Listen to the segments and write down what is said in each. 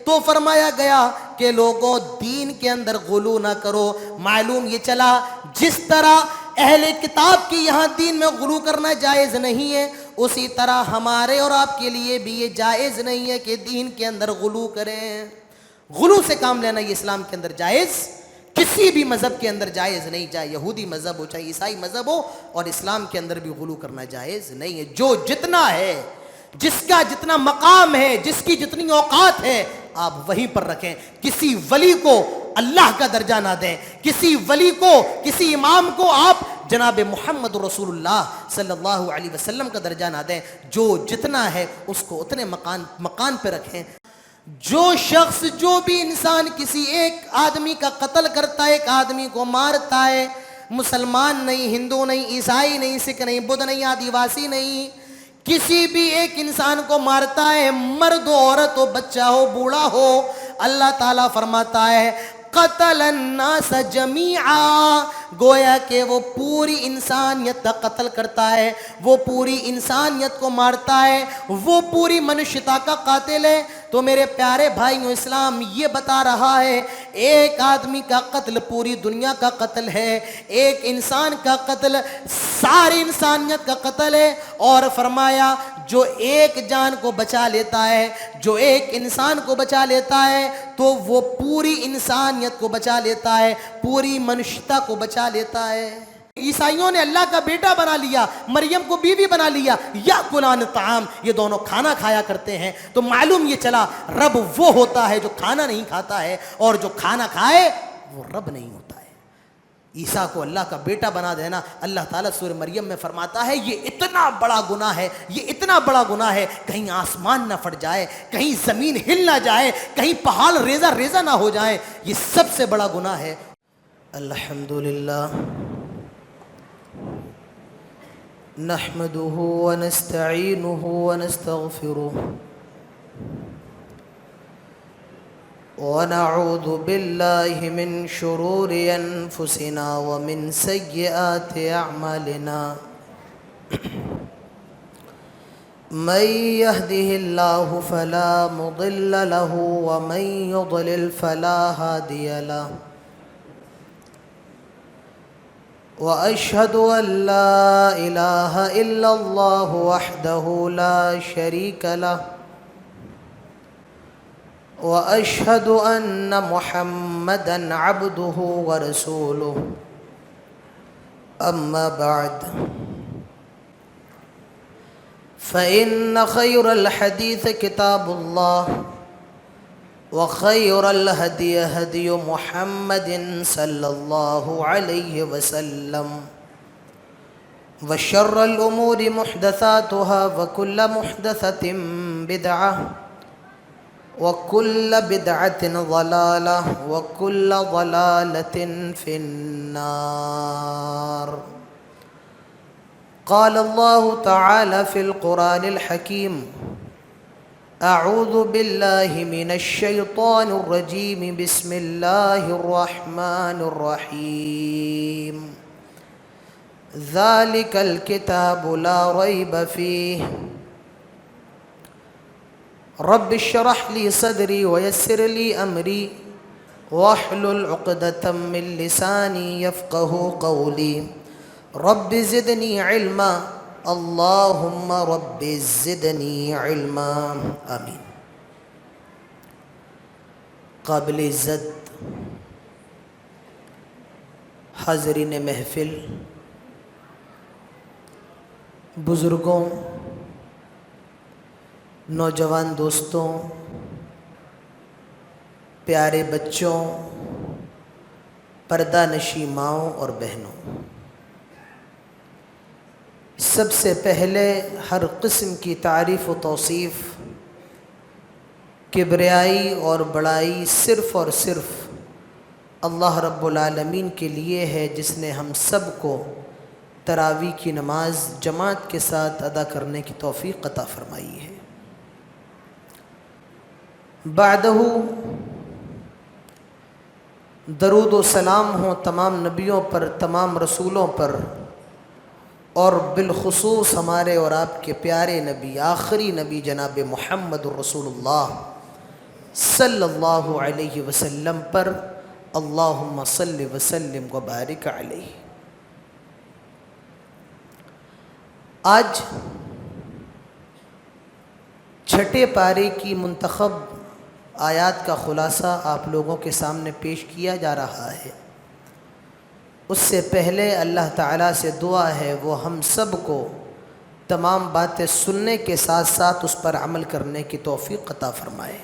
تو فرمایا گیا کہ لوگوں دین کے اندر غلو نہ کرو۔ معلوم یہ چلا جس طرح اہل کتاب کی یہاں دین میں غلو کرنا جائز نہیں ہے، اسی طرح ہمارے اور آپ کے لیے بھی یہ جائز نہیں ہے کہ دین کے اندر غلو کریں۔ غلو سے کام لینا یہ اسلام کے اندر جائز کسی بھی مذہب کے اندر جائز نہیں، چاہے یہودی مذہب ہو چاہے عیسائی مذہب ہو، اور اسلام کے اندر بھی غلو کرنا جائز نہیں ہے۔ جو جتنا ہے، جس کا جتنا مقام ہے، جس کی جتنی اوقات ہے، آپ وہیں پر رکھیں۔ کسی ولی کو اللہ کا درجہ نہ دیں، کسی ولی کو، کسی امام کو آپ جناب محمد رسول اللہ صلی اللہ علیہ وسلم کا درجہ نہ دیں۔ جو جتنا ہے اس کو اتنے مقام پہ رکھیں۔ جو شخص، جو بھی انسان کسی ایک آدمی کا قتل کرتا ہے، ایک آدمی کو مارتا ہے، مسلمان نہیں، ہندو نہیں، عیسائی نہیں، سکھ نہیں، بدھ نہیں، آدیواسی نہیں، کسی بھی ایک انسان کو مارتا ہے، مرد ہو، عورت ہو، بچہ ہو، بوڑھا ہو، اللہ تعالیٰ فرماتا ہے قتل الناس جمیعا، گویا کہ وہ پوری انسانیت کا قتل کرتا ہے، وہ پوری انسانیت کو مارتا ہے، وہ پوری منشیتا کا قاتل ہے۔ تو میرے پیارے بھائیوں، اسلام یہ بتا رہا ہے ایک آدمی کا قتل پوری دنیا کا قتل ہے، ایک انسان کا قتل ساری انسانیت کا قتل ہے، اور فرمایا جو ایک جان کو بچا لیتا ہے، جو ایک انسان کو بچا لیتا ہے تو وہ پوری انسانیت کو بچا لیتا ہے، پوری منشیتا کو بچا لیتا ہے۔ عیسائیوں نے اللہ کا بیٹا بنا لیا، مریم کو بیوی بنا لیا، یاکلان الطعام، یہ دونوں کھانا کھایا کرتے ہیں۔ تو معلوم یہ چلا رب وہ ہوتا ہے جو کھانا نہیں کھاتا ہے، اور جو کھانا کھائے وہ رب نہیں ہوتا ہے۔ عیسیٰ کو اللہ کا بیٹا بنا دینا، اللہ تعالیٰ سورہ مریم میں فرماتا ہے یہ اتنا بڑا گناہ ہے، یہ اتنا بڑا گناہ ہے، کہیں آسمان نہ پھٹ جائے، کہیں زمین ہل نہ جائے، کہیں پہاڑ ریزہ ریزہ نہ ہو جائے، یہ سب سے بڑا گناہ ہے۔ الحمدللہ نحمده ونستعینه ونستغفره ونعوذ بالله من شرور أنفسنا ومن سيئات أعمالنا من يهده الله فلا مضل له ومن يضلل فلا هادي له وأشهد أن لا إله إلا الله وحده لا شريك له وأشهد أن محمدًا عبده ورسوله أما بعد فإن خير الحديث كتاب الله وخير الهدي هدي محمد صلى الله عليه وسلم وشر الأمور محدثاتها وكل محدثة بدعة وكل بدعة ضلالة وكل ضلالة في النار قال الله تعالى في القرآن الحكيم أعوذ بالله من الشيطان الرجيم بسم الله الرحمن الرحيم ذلك الكتاب لا ريب فيه رب اشرح لي صدري ويسر لي أمري واحلل عقدة من لساني يفقه قولي رب زدني علما اللهم رب زدني علما آمین۔ قابل عزت حاضرین محفل، بزرگوں، نوجوان دوستوں، پیارے بچوں، پردہ نشی ماؤں اور بہنوں، سب سے پہلے ہر قسم کی تعریف و توصیف، کبریائی اور بڑائی صرف اور صرف اللہ رب العالمین کے لیے ہے، جس نے ہم سب کو تراویح کی نماز جماعت کے ساتھ ادا کرنے کی توفیق عطا فرمائی ہے۔ بعدہ درود و سلام ہوں تمام نبیوں پر، تمام رسولوں پر، اور بالخصوص ہمارے اور آپ کے پیارے نبی، آخری نبی جناب محمد الرسول اللہ صلی اللہ علیہ وسلم پر اللہم صلی وسلم وبارک علیہ۔ آج چھٹے پارے کی منتخب آیات کا خلاصہ آپ لوگوں کے سامنے پیش کیا جا رہا ہے۔ اس سے پہلے اللہ تعالیٰ سے دعا ہے وہ ہم سب کو تمام باتیں سننے کے ساتھ ساتھ اس پر عمل کرنے کی توفیق عطا فرمائے،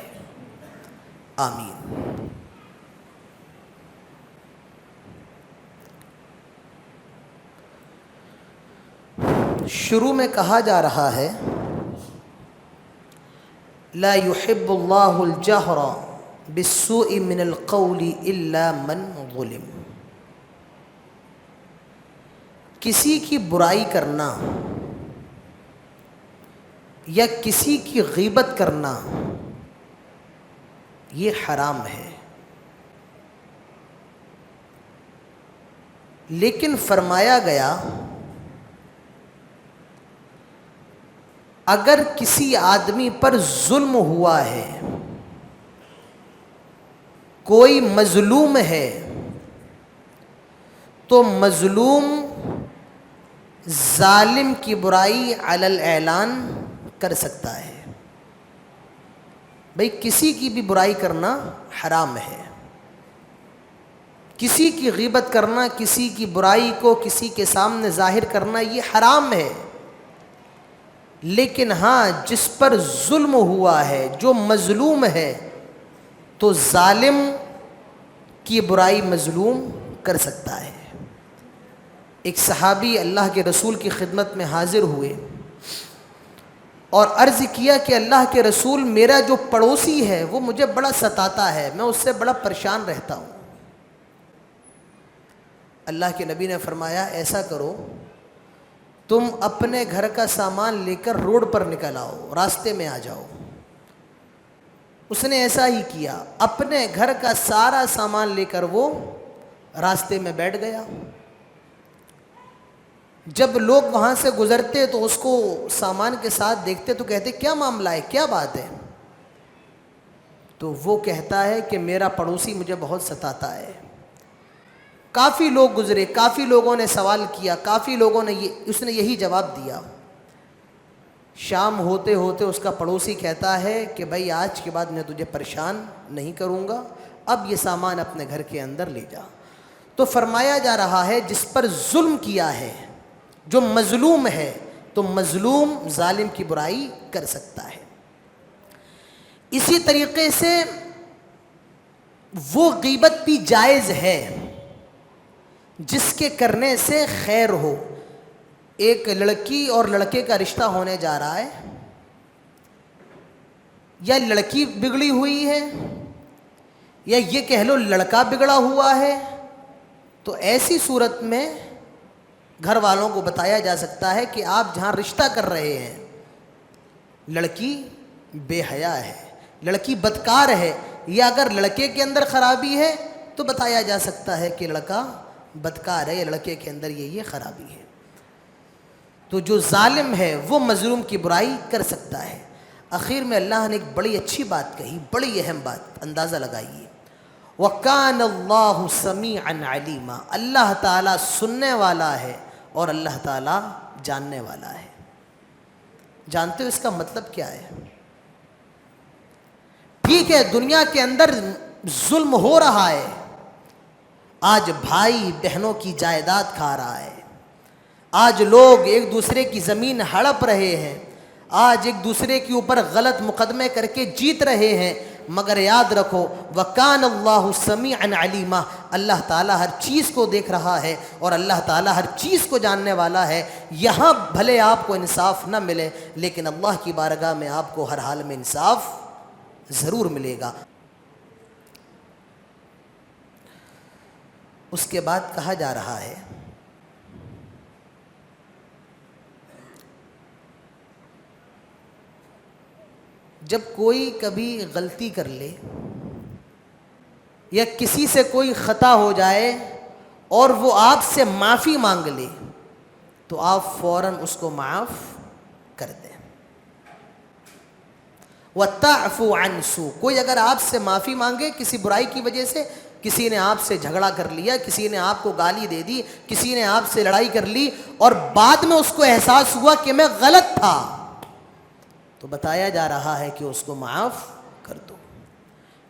آمین۔ شروع میں کہا جا رہا ہے لا يحب اللہ الجہر بالسوء من القول الا من ظلم۔ کسی کی برائی کرنا یا کسی کی غیبت کرنا یہ حرام ہے، لیکن فرمایا گیا اگر کسی آدمی پر ظلم ہوا ہے، کوئی مظلوم ہے، تو مظلوم ظالم کی برائی علی الاعلان کر سکتا ہے۔ بھئی کسی کی بھی برائی کرنا حرام ہے، کسی کی غیبت کرنا، کسی کی برائی کو کسی کے سامنے ظاہر کرنا یہ حرام ہے، لیکن ہاں جس پر ظلم ہوا ہے، جو مظلوم ہے، تو ظالم کی برائی مظلوم کر سکتا ہے۔ ایک صحابی اللہ کے رسول کی خدمت میں حاضر ہوئے اور عرض کیا کہ اللہ کے رسول، میرا جو پڑوسی ہے وہ مجھے بڑا ستاتا ہے، میں اس سے بڑا پریشان رہتا ہوں۔ اللہ کے نبی نے فرمایا ایسا کرو، تم اپنے گھر کا سامان لے کر روڈ پر نکل آؤ، راستے میں آ جاؤ۔ اس نے ایسا ہی کیا، اپنے گھر کا سارا سامان لے کر وہ راستے میں بیٹھ گیا۔ جب لوگ وہاں سے گزرتے تو اس کو سامان کے ساتھ دیکھتے تو کہتے کیا معاملہ ہے، کیا بات ہے؟ تو وہ کہتا ہے کہ میرا پڑوسی مجھے بہت ستاتا ہے۔ کافی لوگ گزرے، کافی لوگوں نے سوال کیا، کافی لوگوں نے اس نے یہی جواب دیا۔ شام ہوتے ہوتے اس کا پڑوسی کہتا ہے کہ بھائی آج کے بعد میں تجھے پریشان نہیں کروں گا، اب یہ سامان اپنے گھر کے اندر لے جا۔ تو فرمایا جا رہا ہے جس پر ظلم کیا ہے، جو مظلوم ہے، تو مظلوم ظالم کی برائی کر سکتا ہے۔ اسی طریقے سے وہ غیبت بھی جائز ہے جس کے کرنے سے خیر ہو۔ ایک لڑکی اور لڑکے کا رشتہ ہونے جا رہا ہے، یا لڑکی بگڑی ہوئی ہے یا یہ کہہ لو لڑکا بگڑا ہوا ہے، تو ایسی صورت میں گھر والوں کو بتایا جا سکتا ہے کہ آپ جہاں رشتہ کر رہے ہیں لڑکی بے حیا ہے، لڑکی بدکار ہے، یا اگر لڑکے کے اندر خرابی ہے تو بتایا جا سکتا ہے کہ لڑکا بدکار ہے یا لڑکے کے اندر یہ خرابی ہے۔ تو جو ظالم ہے وہ مظلوم کی برائی کر سکتا ہے۔ اخیر میں اللہ نے ایک بڑی اچھی بات کہی، بڑی اہم بات، اندازہ لگائیے، وَكَانَ اللَّهُ سَمِيعًا عَلِيمًا، اللہ تعالیٰ سننے والا ہے اور اللہ تعالیٰ جاننے والا ہے۔ جانتے ہو اس کا مطلب کیا ہے؟ ٹھیک ہے دنیا کے اندر ظلم ہو رہا ہے، آج بھائی بہنوں کی جائیداد کھا رہا ہے، آج لوگ ایک دوسرے کی زمین ہڑپ رہے ہیں، آج ایک دوسرے کے اوپر غلط مقدمے کر کے جیت رہے ہیں، مگر یاد رکھو وَكَانَ اللَّهُ سَمِيعًا عَلِيمًا، اللہ تعالیٰ ہر چیز کو دیکھ رہا ہے اور اللہ تعالیٰ ہر چیز کو جاننے والا ہے۔ یہاں بھلے آپ کو انصاف نہ ملے، لیکن اللہ کی بارگاہ میں آپ کو ہر حال میں انصاف ضرور ملے گا۔ اس کے بعد کہا جا رہا ہے جب کوئی کبھی غلطی کر لے یا کسی سے کوئی خطا ہو جائے اور وہ آپ سے معافی مانگ لے تو آپ فوراً اس کو معاف کر دیں۔ وَتَعْفُ عَنْ سُوءٍ، کوئی اگر آپ سے معافی مانگے کسی برائی کی وجہ سے، کسی نے آپ سے جھگڑا کر لیا، کسی نے آپ کو گالی دے دی، کسی نے آپ سے لڑائی کر لی اور بعد میں اس کو احساس ہوا کہ میں غلط تھا، تو بتایا جا رہا ہے کہ اس کو معاف کر دو،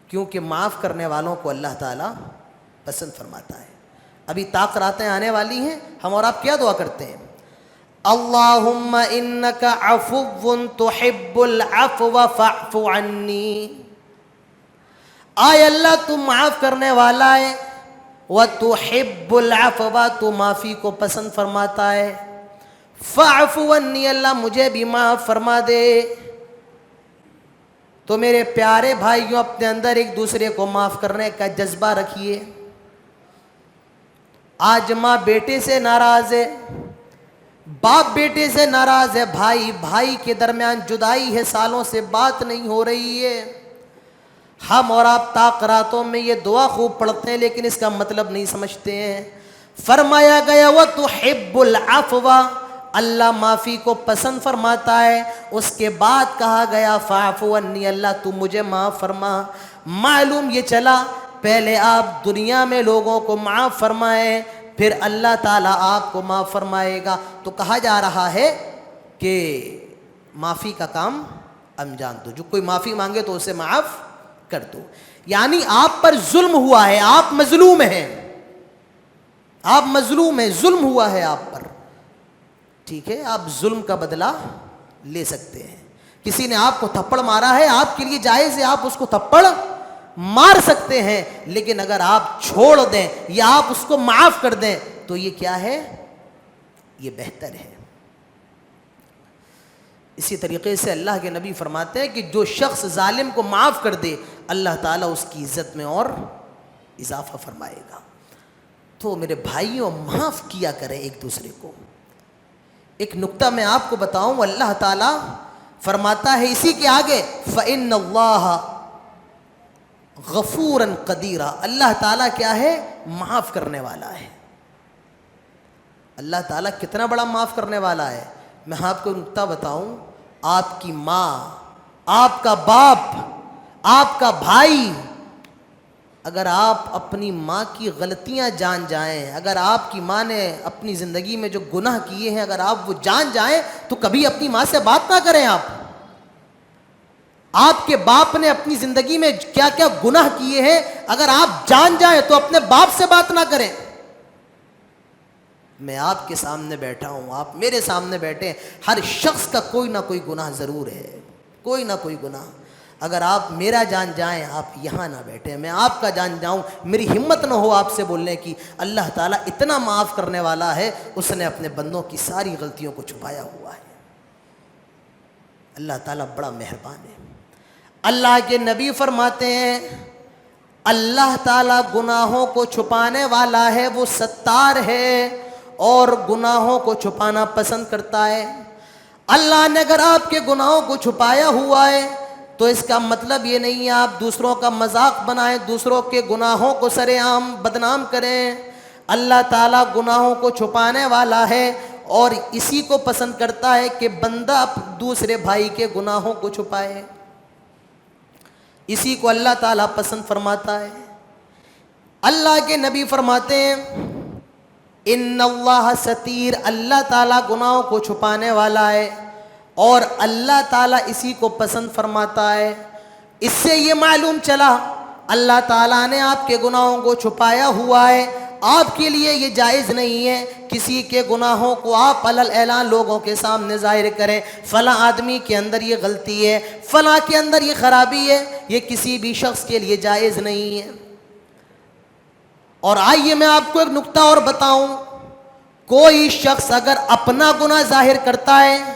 کیونکہ معاف کرنے والوں کو اللہ تعالیٰ پسند فرماتا ہے۔ ابھی طاق راتیں آنے والی ہیں، ہم اور آپ کیا دعا کرتے ہیں؟ اللہم انک عفو تحب العفو فاعف عنی، آئے اللہ تو معاف کرنے والا ہے، وتحب العفو، تو معافی کو پسند فرماتا ہے، فاعف عنی، اللہ مجھے بھی معاف فرما دے۔ تو میرے پیارے بھائیوں، اپنے اندر ایک دوسرے کو معاف کرنے کا جذبہ رکھیے۔ آج ماں بیٹے سے ناراض ہے، باپ بیٹے سے ناراض ہے، بھائی بھائی کے درمیان جدائی ہے، سالوں سے بات نہیں ہو رہی ہے۔ ہم اور آپ طاق راتوں میں یہ دعا خوب پڑھتے ہیں لیکن اس کا مطلب نہیں سمجھتے ہیں۔ فرمایا گیا وَتُحِبُّ الْعَفْوَ، اللہ معافی کو پسند فرماتا ہے، اس کے بعد کہا گیا فَاعْفُ عَنِّی، اللہ تو مجھے معاف فرما۔ معلوم یہ چلا پہلے آپ دنیا میں لوگوں کو معاف فرمائیں، پھر اللہ تعالیٰ آپ کو معاف فرمائے گا۔ تو کہا جا رہا ہے کہ معافی کا کام انجام دو، جو کوئی معافی مانگے تو اسے معاف کر دو۔ یعنی آپ پر ظلم ہوا ہے، آپ مظلوم ہیں، آپ مظلوم ہیں، ظلم ہوا ہے آپ پر، ٹھیک ہے، آپ ظلم کا بدلہ لے سکتے ہیں۔ کسی نے آپ کو تھپڑ مارا ہے، آپ کے لیے جائز ہے، آپ اس کو تھپڑ مار سکتے ہیں، لیکن اگر آپ چھوڑ دیں یا آپ اس کو معاف کر دیں تو یہ کیا ہے؟ یہ بہتر ہے۔ اسی طریقے سے اللہ کے نبی فرماتے ہیں کہ جو شخص ظالم کو معاف کر دے اللہ تعالیٰ اس کی عزت میں اور اضافہ فرمائے گا۔ تو میرے بھائیوں، معاف کیا کریں ایک دوسرے کو۔ ایک نکتہ میں آپ کو بتاؤں، اللہ تعالیٰ فرماتا ہے اسی کے آگے فَإِنَّ اللَّهَ غفوراً قدیرا، اللہ تعالیٰ کیا ہے؟ معاف کرنے والا ہے۔ اللہ تعالیٰ کتنا بڑا معاف کرنے والا ہے۔ میں آپ کو نکتہ بتاؤں، آپ کی ماں، آپ کا باپ، آپ کا بھائی، اگر آپ اپنی ماں کی غلطیاں جان جائیں، اگر آپ کی ماں نے اپنی زندگی میں جو گناہ کیے ہیں اگر آپ وہ جان جائیں تو کبھی اپنی ماں سے بات نہ کریں۔ آپ کے باپ نے اپنی زندگی میں کیا کیا گناہ کیے ہیں اگر آپ جان جائیں تو اپنے باپ سے بات نہ کریں۔ میں آپ کے سامنے بیٹھا ہوں، آپ میرے سامنے بیٹھے ہیں، ہر شخص کا کوئی نہ کوئی گناہ ضرور ہے، کوئی نہ کوئی گناہ۔ اگر آپ میرا جان جائیں، آپ یہاں نہ بیٹھیں، میں آپ کا جان جاؤں، میری ہمت نہ ہو آپ سے بولنے کی۔ اللہ تعالیٰ اتنا معاف کرنے والا ہے، اس نے اپنے بندوں کی ساری غلطیوں کو چھپایا ہوا ہے۔ اللہ تعالیٰ بڑا مہربان ہے۔ اللہ کے نبی فرماتے ہیں اللہ تعالیٰ گناہوں کو چھپانے والا ہے، وہ ستار ہے اور گناہوں کو چھپانا پسند کرتا ہے۔ اللہ نے اگر آپ کے گناہوں کو چھپایا ہوا ہے تو اس کا مطلب یہ نہیں ہے آپ دوسروں کا مذاق بنائیں، دوسروں کے گناہوں کو سرے عام بدنام کریں۔ اللہ تعالیٰ گناہوں کو چھپانے والا ہے اور اسی کو پسند کرتا ہے کہ بندہ دوسرے بھائی کے گناہوں کو چھپائے، اسی کو اللہ تعالیٰ پسند فرماتا ہے۔ اللہ کے نبی فرماتے ہیں ان اللہ ستیر، اللہ تعالیٰ گناہوں کو چھپانے والا ہے اور اللہ تعالیٰ اسی کو پسند فرماتا ہے۔ اس سے یہ معلوم چلا اللہ تعالیٰ نے آپ کے گناہوں کو چھپایا ہوا ہے، آپ کے لیے یہ جائز نہیں ہے کسی کے گناہوں کو آپ علل اعلان لوگوں کے سامنے ظاہر کریں، فلاں آدمی کے اندر یہ غلطی ہے، فلاں کے اندر یہ خرابی ہے، یہ کسی بھی شخص کے لیے جائز نہیں ہے۔ اور آئیے میں آپ کو ایک نکتہ اور بتاؤں، کوئی شخص اگر اپنا گناہ ظاہر کرتا ہے،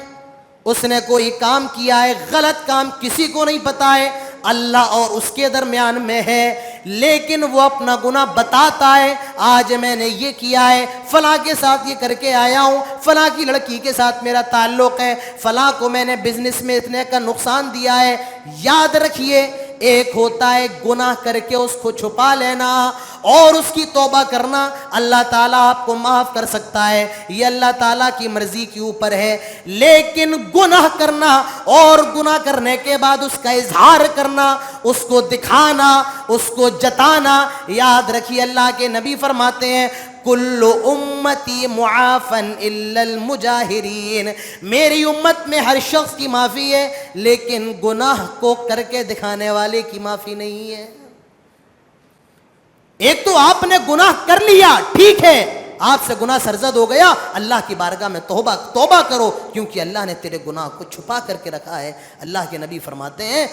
اس نے کوئی کام کیا ہے، غلط کام، کسی کو نہیں پتا ہے، اللہ اور اس کے درمیان میں ہے، لیکن وہ اپنا گناہ بتاتا ہے، آج میں نے یہ کیا ہے، فلاں کے ساتھ یہ کر کے آیا ہوں، فلاں کی لڑکی کے ساتھ میرا تعلق ہے، فلاں کو میں نے بزنس میں اتنے کا نقصان دیا ہے۔ یاد رکھیے ایک ہوتا ہے گناہ کر کے اس کو چھپا لینا اور اس کی توبہ کرنا. اللہ تعالیٰ آپ کو معاف کر سکتا ہے, یہ اللہ تعالیٰ کی مرضی کے اوپر ہے. لیکن گناہ کرنا اور گناہ کرنے کے بعد اس کا اظہار کرنا, اس کو دکھانا, اس کو جتانا, یاد رکھیے اللہ کے نبی فرماتے ہیں کل امتی معافن الا المجاہرین, میری امت میں ہر شخص کی معافی ہے لیکن گناہ کو کر کے دکھانے والے کی معافی نہیں ہے. ایک تو آپ نے گناہ کر لیا, ٹھیک ہے, آپ سے گناہ سرزد ہو گیا, اللہ کی بارگاہ میں توبہ کرو کیونکہ اللہ نے تیرے گناہ کو چھپا کر کے رکھا ہے. اللہ کے نبی فرماتے ہیں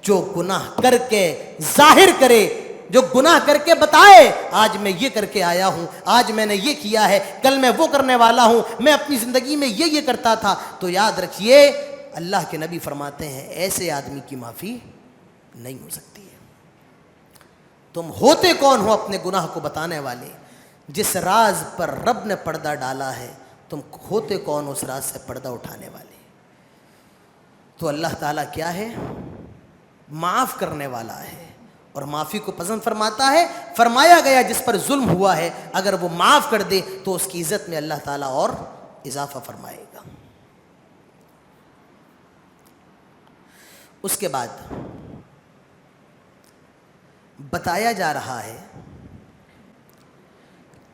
جو گناہ کر کے ظاہر کرے, جو گناہ کر کے بتائے آج میں یہ کر کے آیا ہوں, آج میں نے یہ کیا ہے, کل میں وہ کرنے والا ہوں, میں اپنی زندگی میں یہ کرتا تھا, تو یاد رکھیے اللہ کے نبی فرماتے ہیں ایسے آدمی کی معافی نہیں ہو سکتی ہے. تم ہوتے کون ہو اپنے گناہ کو بتانے والے؟ جس راز پر رب نے پردہ ڈالا ہے تم ہوتے کون اس راز سے پردہ اٹھانے والے؟ تو اللہ تعالیٰ کیا ہے؟ معاف کرنے والا ہے اور معافی کو پسند فرماتا ہے. فرمایا گیا جس پر ظلم ہوا ہے اگر وہ معاف کر دے تو اس کی عزت میں اللہ تعالیٰ اور اضافہ فرمائے گا. اس کے بعد بتایا جا رہا ہے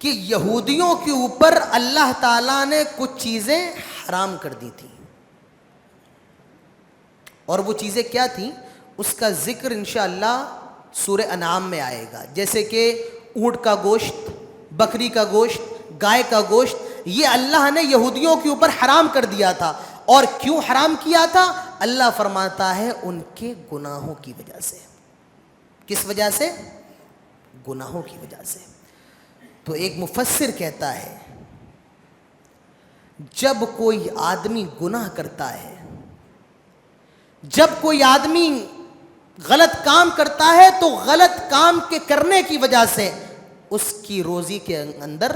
کہ یہودیوں کے اوپر اللہ تعالیٰ نے کچھ چیزیں حرام کر دی تھیں, اور وہ چیزیں کیا تھیں اس کا ذکر انشاءاللہ سورہ انعام میں آئے گا. جیسے کہ اونٹ کا گوشت, بکری کا گوشت, گائے کا گوشت, یہ اللہ نے یہودیوں کے اوپر حرام کر دیا تھا. اور کیوں حرام کیا تھا؟ اللہ فرماتا ہے ان کے گناہوں کی وجہ سے. کس وجہ سے؟ گناہوں کی وجہ سے. تو ایک مفسر کہتا ہے جب کوئی آدمی گناہ کرتا ہے, جب کوئی آدمی غلط کام کرتا ہے تو غلط کام کے کرنے کی وجہ سے اس کی روزی کے اندر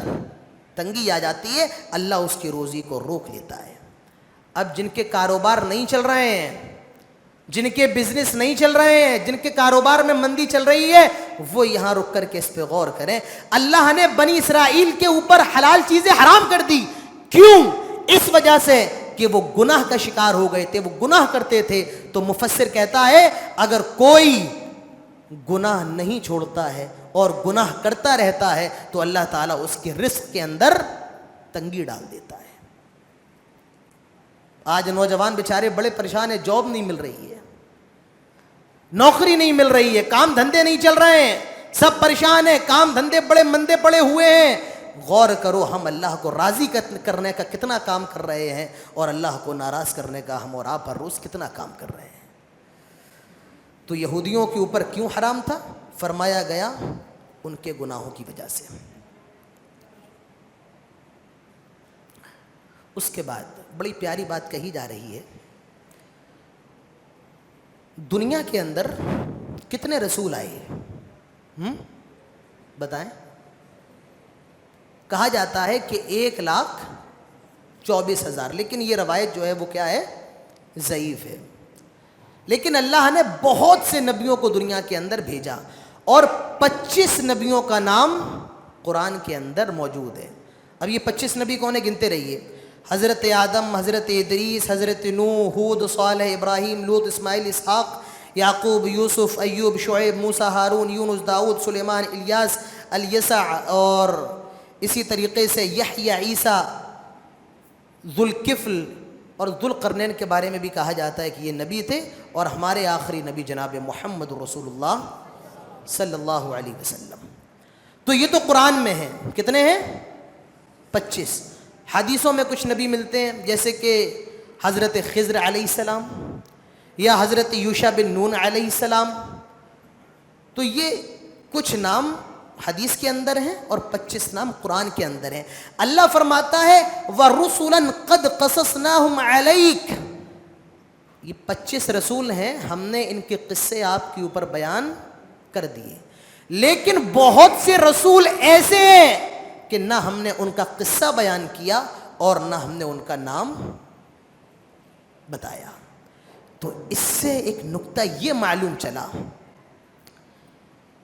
تنگی آ جاتی ہے, اللہ اس کی روزی کو روک لیتا ہے. اب جن کے کاروبار نہیں چل رہے ہیں, جن کے بزنس نہیں چل رہے ہیں, جن کے کاروبار میں مندی چل رہی ہے, وہ یہاں رک کر کے اس پہ غور کریں. اللہ نے بنی اسرائیل کے اوپر حلال چیزیں حرام کر دی. کیوں؟ اس وجہ سے کہ وہ گناہ کا شکار ہو گئے تھے, وہ گناہ کرتے تھے. تو مفسر کہتا ہے اگر کوئی گناہ نہیں چھوڑتا ہے اور گناہ کرتا رہتا ہے تو اللہ تعالیٰ اس کے رزق کے اندر تنگی ڈال دیتا ہے. آج نوجوان بیچارے بڑے پریشان ہیں, جاب نہیں مل رہی ہے, نوکری نہیں مل رہی ہے, کام دھندے نہیں چل رہے ہیں, سب پریشان ہیں, کام دھندے بڑے مندے پڑے ہوئے ہیں. غور کرو ہم اللہ کو راضی کرنے کا کتنا کام کر رہے ہیں اور اللہ کو ناراض کرنے کا ہم اور آپ ہر روز کتنا کام کر رہے ہیں. تو یہودیوں کے اوپر کیوں حرام تھا؟ فرمایا گیا ان کے گناہوں کی وجہ سے. اس کے بعد بڑی پیاری بات کہی جا رہی ہے, دنیا کے اندر کتنے رسول آئے بتائیں؟ کہا جاتا ہے کہ 1,24,000, لیکن یہ روایت جو ہے وہ کیا ہے؟ ضعیف ہے. لیکن اللہ نے بہت سے نبیوں کو دنیا کے اندر بھیجا اور 25 نبیوں کا نام قرآن کے اندر موجود ہے. اب یہ 25 نبی کون ہیں؟ گنتے رہیے. حضرت آدم, حضرت ادریس, حضرت نوح, ہود, صالح, ابراہیم, لوط, اسماعیل, اسحاق, یعقوب, یوسف, ایوب, شعیب, موسیٰ, ہارون, یونس, داؤد, سلیمان, الیاس, الیسع, اور اسی طریقے سے یحییٰ, عیسیٰ, ذوالکفل اور ذوالقرنین کے بارے میں بھی کہا جاتا ہے کہ یہ نبی تھے. اور ہمارے آخری نبی جناب محمد رسول اللہ صلی اللہ علیہ وسلم. تو یہ تو قرآن میں ہیں. کتنے ہیں؟ 25. حدیثوں میں کچھ نبی ملتے ہیں جیسے کہ حضرت خضر علیہ السلام یا حضرت یوشع بن نون علیہ السلام. تو یہ کچھ نام حدیث کے اندر ہیں اور 25 نام قرآن کے اندر ہیں. اللہ فرماتا ہے وَرُسُلًا قَدْ قَصَصْنَاهُمْ عَلَيْكَ, یہ 25 رسول ہیں, ہم نے ان کے قصے آپ کے اوپر بیان کر دیے. لیکن بہت سے رسول ایسے ہیں کہ نہ ہم نے ان کا قصہ بیان کیا اور نہ ہم نے ان کا نام بتایا. تو اس سے ایک نقطہ یہ معلوم چلا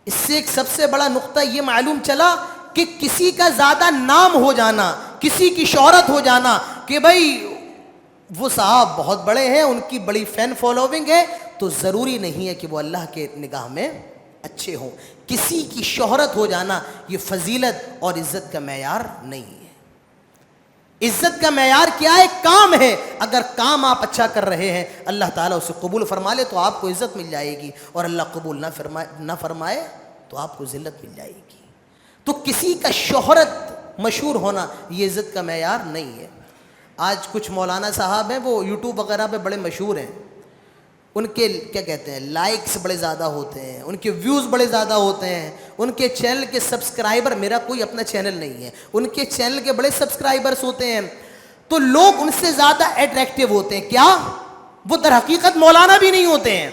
اس سے ایک سب سے بڑا نقطہ یہ معلوم چلا کہ کسی کا زیادہ نام ہو جانا، کسی کی شہرت ہو جانا کہ بھائی وہ صاحب بہت بڑے ہیں، ان کی بڑی فین فالوونگ ہے، تو ضروری نہیں ہے کہ وہ اللہ کے نگاہ میں اچھے ہوں. کسی کی شہرت ہو جانا یہ فضیلت اور عزت کا معیار نہیں ہے. عزت کا معیار کیا ہے؟ کام ہے. اگر کام آپ اچھا کر رہے ہیں اللہ تعالیٰ اسے قبول فرما لے تو آپ کو عزت مل جائے گی، اور اللہ قبول نہ فرمائے تو آپ کو ذلت مل جائے گی. تو کسی کا شہرت مشہور ہونا یہ عزت کا معیار نہیں ہے. آج کچھ مولانا صاحب ہیں وہ یوٹیوب وغیرہ پہ بڑے مشہور ہیں، ان کے کیا کہتے ہیں لائکس بڑے زیادہ ہوتے ہیں، ان کے ویوز بڑے زیادہ ہوتے ہیں، ان کے چینل کے سبسکرائبر، میرا کوئی اپنا چینل نہیں ہے، ان کے چینل کے بڑے سبسکرائبرز ہوتے ہیں، تو لوگ ان سے زیادہ اٹریکٹیو ہوتے ہیں. کیا وہ در حقیقت مولانا بھی نہیں ہوتے ہیں،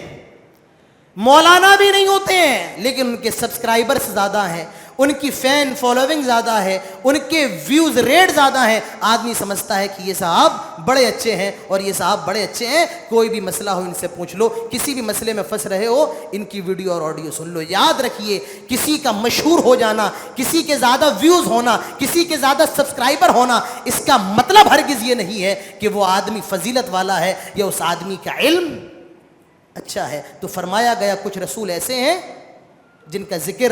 مولانا بھی نہیں ہوتے ہیں، لیکن ان کے سبسکرائبرز زیادہ ہیں، ان کی فین فالوونگ زیادہ ہے، ان کے ویوز ریٹ زیادہ ہیں. آدمی سمجھتا ہے کہ یہ صاحب بڑے اچھے ہیں اور یہ صاحب بڑے اچھے ہیں، کوئی بھی مسئلہ ہو ان سے پوچھ لو، کسی بھی مسئلے میں پھنس رہے ہو ان کی ویڈیو اور آڈیو سن لو. یاد رکھیے کسی کا مشہور ہو جانا، کسی کے زیادہ ویوز ہونا، کسی کے زیادہ سبسکرائبر ہونا، اس کا مطلب ہرگز یہ نہیں ہے کہ وہ آدمی فضیلت والا ہے یا اس آدمی کا علم اچھا ہے. تو فرمایا گیا کچھ رسول ایسے ہیں جن کا ذکر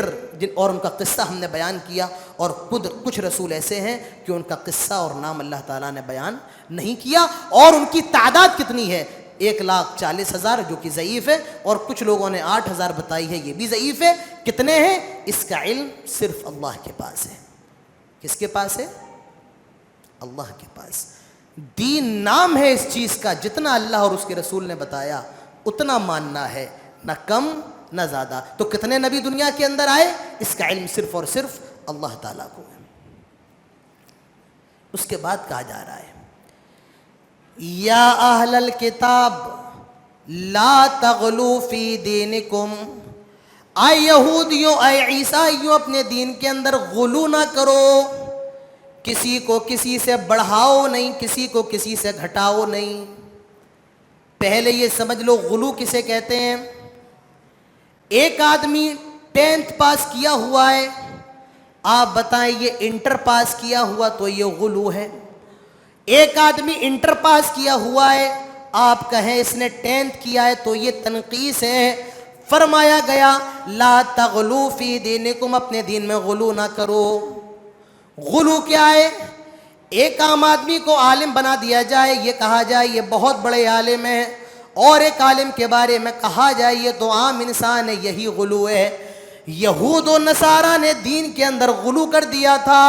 اور ان کا قصہ ہم نے بیان کیا، اور خود کچھ رسول ایسے ہیں کہ ان کا قصہ اور نام اللہ تعالیٰ نے بیان نہیں کیا. اور ان کی تعداد کتنی ہے؟ 1,40,000 جو کہ ضعیف ہے، اور کچھ لوگوں نے 8,000 بتائی ہے، یہ بھی ضعیف ہے. کتنے ہیں؟ اس کا علم صرف اللہ کے پاس ہے. کس کے پاس ہے؟ اللہ کے پاس. دین نام ہے اس چیز کا، جتنا اللہ اور اس کے رسول نے بتایا اتنا ماننا ہے، نہ کم نہ زیادہ. تو کتنے نبی دنیا کے اندر آئے؟ اس کا علم صرف اور صرف اللہ تعالیٰ کو ہے. اس کے بعد کہا جا رہا ہے یا اہل الکتاب لا تغلو فی دینکم، اے یہودیوں اے عیسائیوں اپنے دین کے اندر غلو نہ کرو، کسی کو کسی سے بڑھاؤ نہیں، کسی کو کسی سے گھٹاؤ نہیں. پہلے یہ سمجھ لو غلو کسے کہتے ہیں. ایک آدمی 10th پاس کیا ہوا ہے، آپ بتائیں یہ انٹر پاس کیا ہوا تو یہ غلو ہے. ایک آدمی انٹر پاس کیا ہوا ہے، آپ کہیں اس نے 10th کیا ہے تو یہ تنقیص ہے. فرمایا گیا لا تغلو فی دینکم، اپنے دین میں غلو نہ کرو. غلو کیا ہے؟ ایک عام آدمی کو عالم بنا دیا جائے، یہ کہا جائے یہ بہت بڑے عالم ہیں، اور ایک عالم کے بارے میں کہا جائے یہ تو عام انسان ہے، یہی غلو ہے. یہود و نصارہ نے دین کے اندر غلو کر دیا تھا.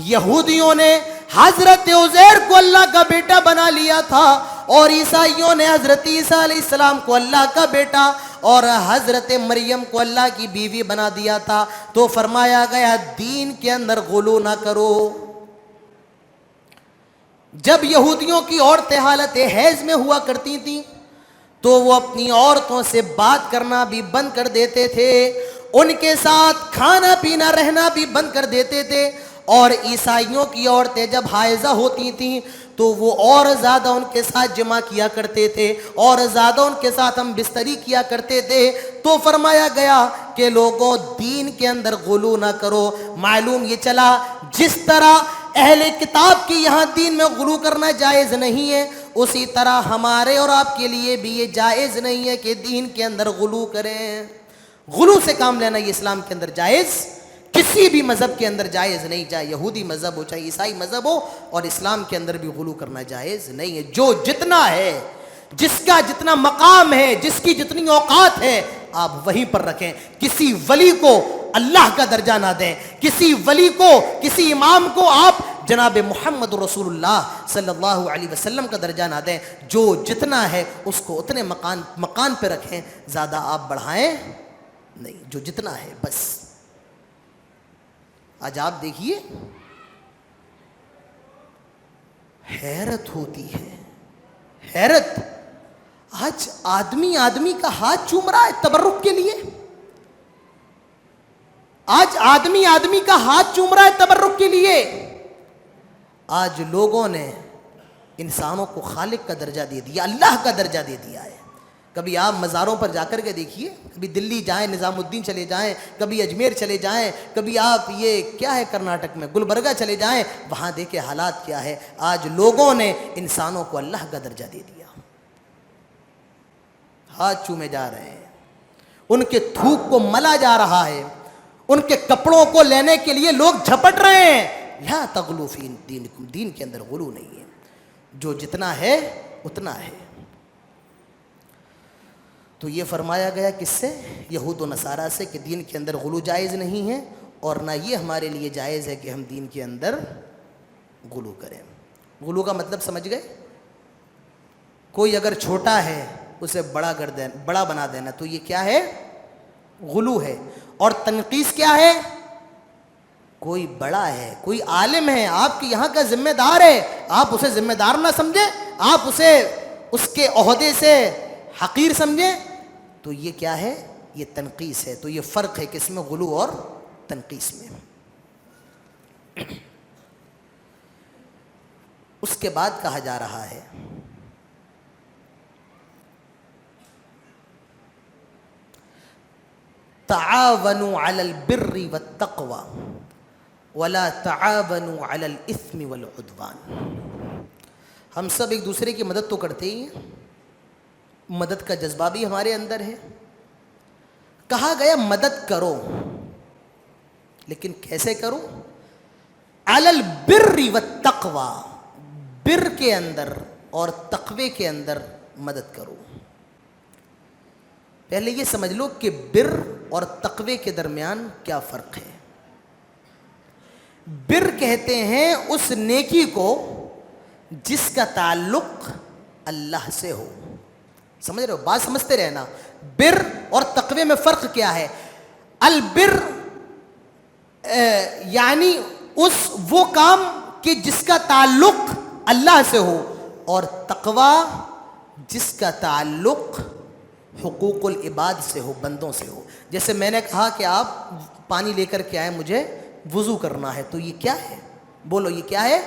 یہودیوں نے حضرت عزیر کو اللہ کا بیٹا بنا لیا تھا، اور عیسائیوں نے حضرت عیسیٰ علیہ السلام کو اللہ کا بیٹا اور حضرت مریم کو اللہ کی بیوی بنا دیا تھا. تو فرمایا گیا دین کے اندر غلو نہ کرو. جب یہودیوں کی عورتیں حالت حیض میں ہوا کرتی تھیں تو وہ اپنی عورتوں سے بات کرنا بھی بند کر دیتے تھے، ان کے ساتھ کھانا پینا رہنا بھی بند کر دیتے تھے. اور عیسائیوں کی عورتیں جب حائضہ ہوتی تھیں تو وہ اور زیادہ ان کے ساتھ جمع کیا کرتے تھے، اور زیادہ ان کے ساتھ ہم بستری کیا کرتے تھے. تو فرمایا گیا کہ لوگوں دین کے اندر غلو نہ کرو. معلوم یہ چلا جس طرح اہل کتاب کی یہاں دین میں غلو کرنا جائز نہیں ہے، اسی طرح ہمارے اور آپ کے لیے بھی یہ جائز نہیں ہے کہ دین کے اندر غلو کریں. غلو سے کام لینا یہ اسلام کے اندر جائز کسی بھی مذہب کے اندر جائز نہیں، چاہے یہودی مذہب ہو چاہے عیسائی مذہب ہو، اور اسلام کے اندر بھی غلو کرنا جائز نہیں ہے. جو جتنا ہے، جس کا جتنا مقام ہے، جس کی جتنی اوقات ہے، آپ وہیں پر رکھیں. کسی ولی کو اللہ کا درجہ نہ دیں، کسی ولی کو، کسی امام کو آپ جناب محمد رسول اللہ صلی اللہ علیہ وسلم کا درجہ نہ دیں. جو جتنا ہے اس کو اتنے مکان پہ رکھیں، زیادہ آپ بڑھائیں نہیں. جو جتنا ہے بس. آج آپ دیکھیے حیرت ہوتی ہے، حیرت. آج آدمی کا ہاتھ چوم رہا ہے تبرک کے لیے. آج آدمی کا ہاتھ چوم رہا ہے تبرک کے لیے. آج لوگوں نے انسانوں کو خالق کا درجہ دے دیا، اللہ کا درجہ دے دیا ہے. کبھی آپ مزاروں پر جا کر کے دیکھیے، کبھی دلی جائیں، نظام الدین چلے جائیں، کبھی اجمیر چلے جائیں، کبھی آپ یہ کیا ہے کرناٹک میں گلبرگہ چلے جائیں، وہاں دیکھیں حالات کیا ہے۔ آج لوگوں نے انسانوں کو اللہ کا درجہ دے دیا، ہاتھ چومے جا رہے ہیں، ان کے تھوک کو ملا جا رہا ہے، ان کے کپڑوں کو لینے کے لیے لوگ جھپٹ رہے ہیں۔ لا تغلو فی دینکم، دین کے اندر غلو نہیں ہے، جو جتنا ہے اتنا ہے۔ تو یہ فرمایا گیا کس سے؟ یہود و نصارہ سے، کہ دین کے اندر غلو جائز نہیں ہے، اور نہ یہ ہمارے لیے جائز ہے کہ ہم دین کے اندر غلو کریں۔ غلو کا مطلب سمجھ گئے؟ کوئی اگر چھوٹا ہے اسے بڑا بنا دینا، تو یہ کیا ہے؟ غلو ہے۔ اور تنقیص کیا ہے؟ کوئی بڑا ہے، کوئی عالم ہے، آپ کے یہاں کا ذمہ دار ہے، آپ اسے ذمہ دار نہ سمجھیں، آپ اسے اس کے عہدے سے حقیر سمجھیں، تو یہ کیا ہے؟ یہ تنقیص ہے۔ تو یہ فرق ہے کس میں؟ غلو اور تنقیص میں۔ اس کے بعد کہا جا رہا ہے تعاونوا علی البر والتقوی ولا تعاونوا علی الاثم والعدوان۔ ہم سب ایک دوسرے کی مدد تو کرتے ہی ہیں، مدد کا جذبہ بھی ہمارے اندر ہے۔ کہا گیا مدد کرو، لیکن کیسے کرو؟ علی البر والتقوی، بر کے اندر اور تقوی کے اندر مدد کرو۔ پہلے یہ سمجھ لو کہ بر اور تقوی کے درمیان کیا فرق ہے۔ بر کہتے ہیں اس نیکی کو جس کا تعلق اللہ سے ہو۔ سمجھ رہے ہو؟ بات سمجھتے رہنا۔ بر اور تقوی میں فرق کیا ہے؟ البر یعنی وہ کام کہ جس کا تعلق اللہ سے ہو، اور تقوی جس کا تعلق حقوق العباد سے ہو، بندوں سے ہو۔ جیسے میں نے کہا کہ آپ پانی لے کر کے آئے، مجھے وضو کرنا ہے، تو یہ کیا ہے؟ بولو یہ کیا ہے؟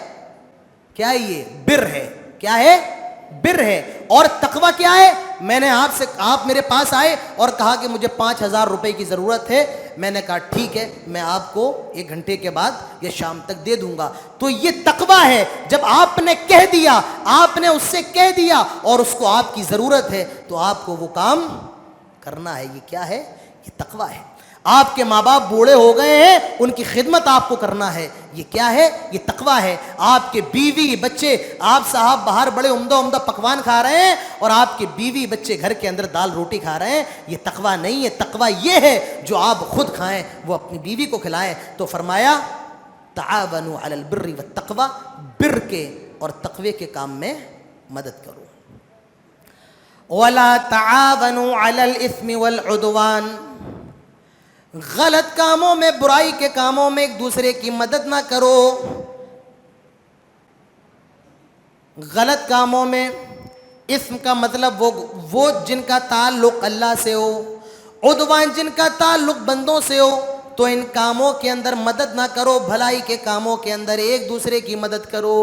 کیا ہے؟ یہ بر ہے۔ کیا ہے؟ بر ہے۔ اور تقوی کیا ہے؟ میں نے آپ میرے پاس آئے اور کہا کہ مجھے 5,000 روپے کی ضرورت ہے، میں نے کہا ٹھیک ہے، میں آپ کو 1 گھنٹے کے بعد یا شام تک دے دوں گا۔ تو یہ تقوی ہے، جب آپ نے کہہ دیا، آپ نے اس سے کہہ دیا اور اس کو آپ کی ضرورت ہے، تو آپ کو وہ کام کرنا ہے۔ یہ کیا ہے؟ یہ تقوی ہے۔ آپ کے ماں باپ بوڑھے ہو گئے ہیں، ان کی خدمت آپ کو کرنا ہے، یہ کیا ہے؟ یہ تقوی ہے۔ آپ کے بیوی بچے، آپ صاحب باہر بڑے عمدہ پکوان کھا رہے ہیں اور آپ کے بیوی بچے گھر کے اندر دال روٹی کھا رہے ہیں، یہ تقوی نہیں ہے۔ تقوی یہ ہے جو آپ خود کھائیں وہ اپنی بیوی کو کھلائیں۔ تو فرمایا تعاونوا علی البر والتقوی، بر کے اور تقوی کے کام میں مدد کرو۔ ولا تعاونوا علی الاثم والعدوان، غلط کاموں میں، برائی کے کاموں میں ایک دوسرے کی مدد نہ کرو۔ غلط کاموں میں، اسم کا مطلب وہ جن کا تعلق اللہ سے ہو، عدوان جن کا تعلق بندوں سے ہو، تو ان کاموں کے اندر مدد نہ کرو، بھلائی کے کاموں کے اندر ایک دوسرے کی مدد کرو۔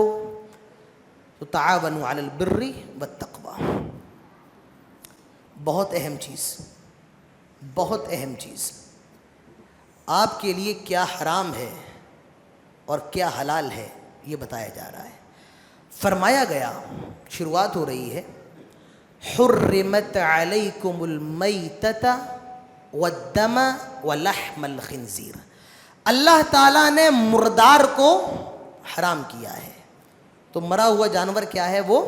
تو تعاونوا علی البر والتقوی، بہت اہم چیز، بہت اہم چیز۔ آپ کے لیے کیا حرام ہے اور کیا حلال ہے یہ بتایا جا رہا ہے۔ فرمایا گیا، شروعات ہو رہی ہے، حرمت علیکم المیتۃ والدم ولحم الخنزیر، اللہ تعالیٰ نے مردار کو حرام کیا ہے۔ تو مرا ہوا جانور کیا ہے؟ وہ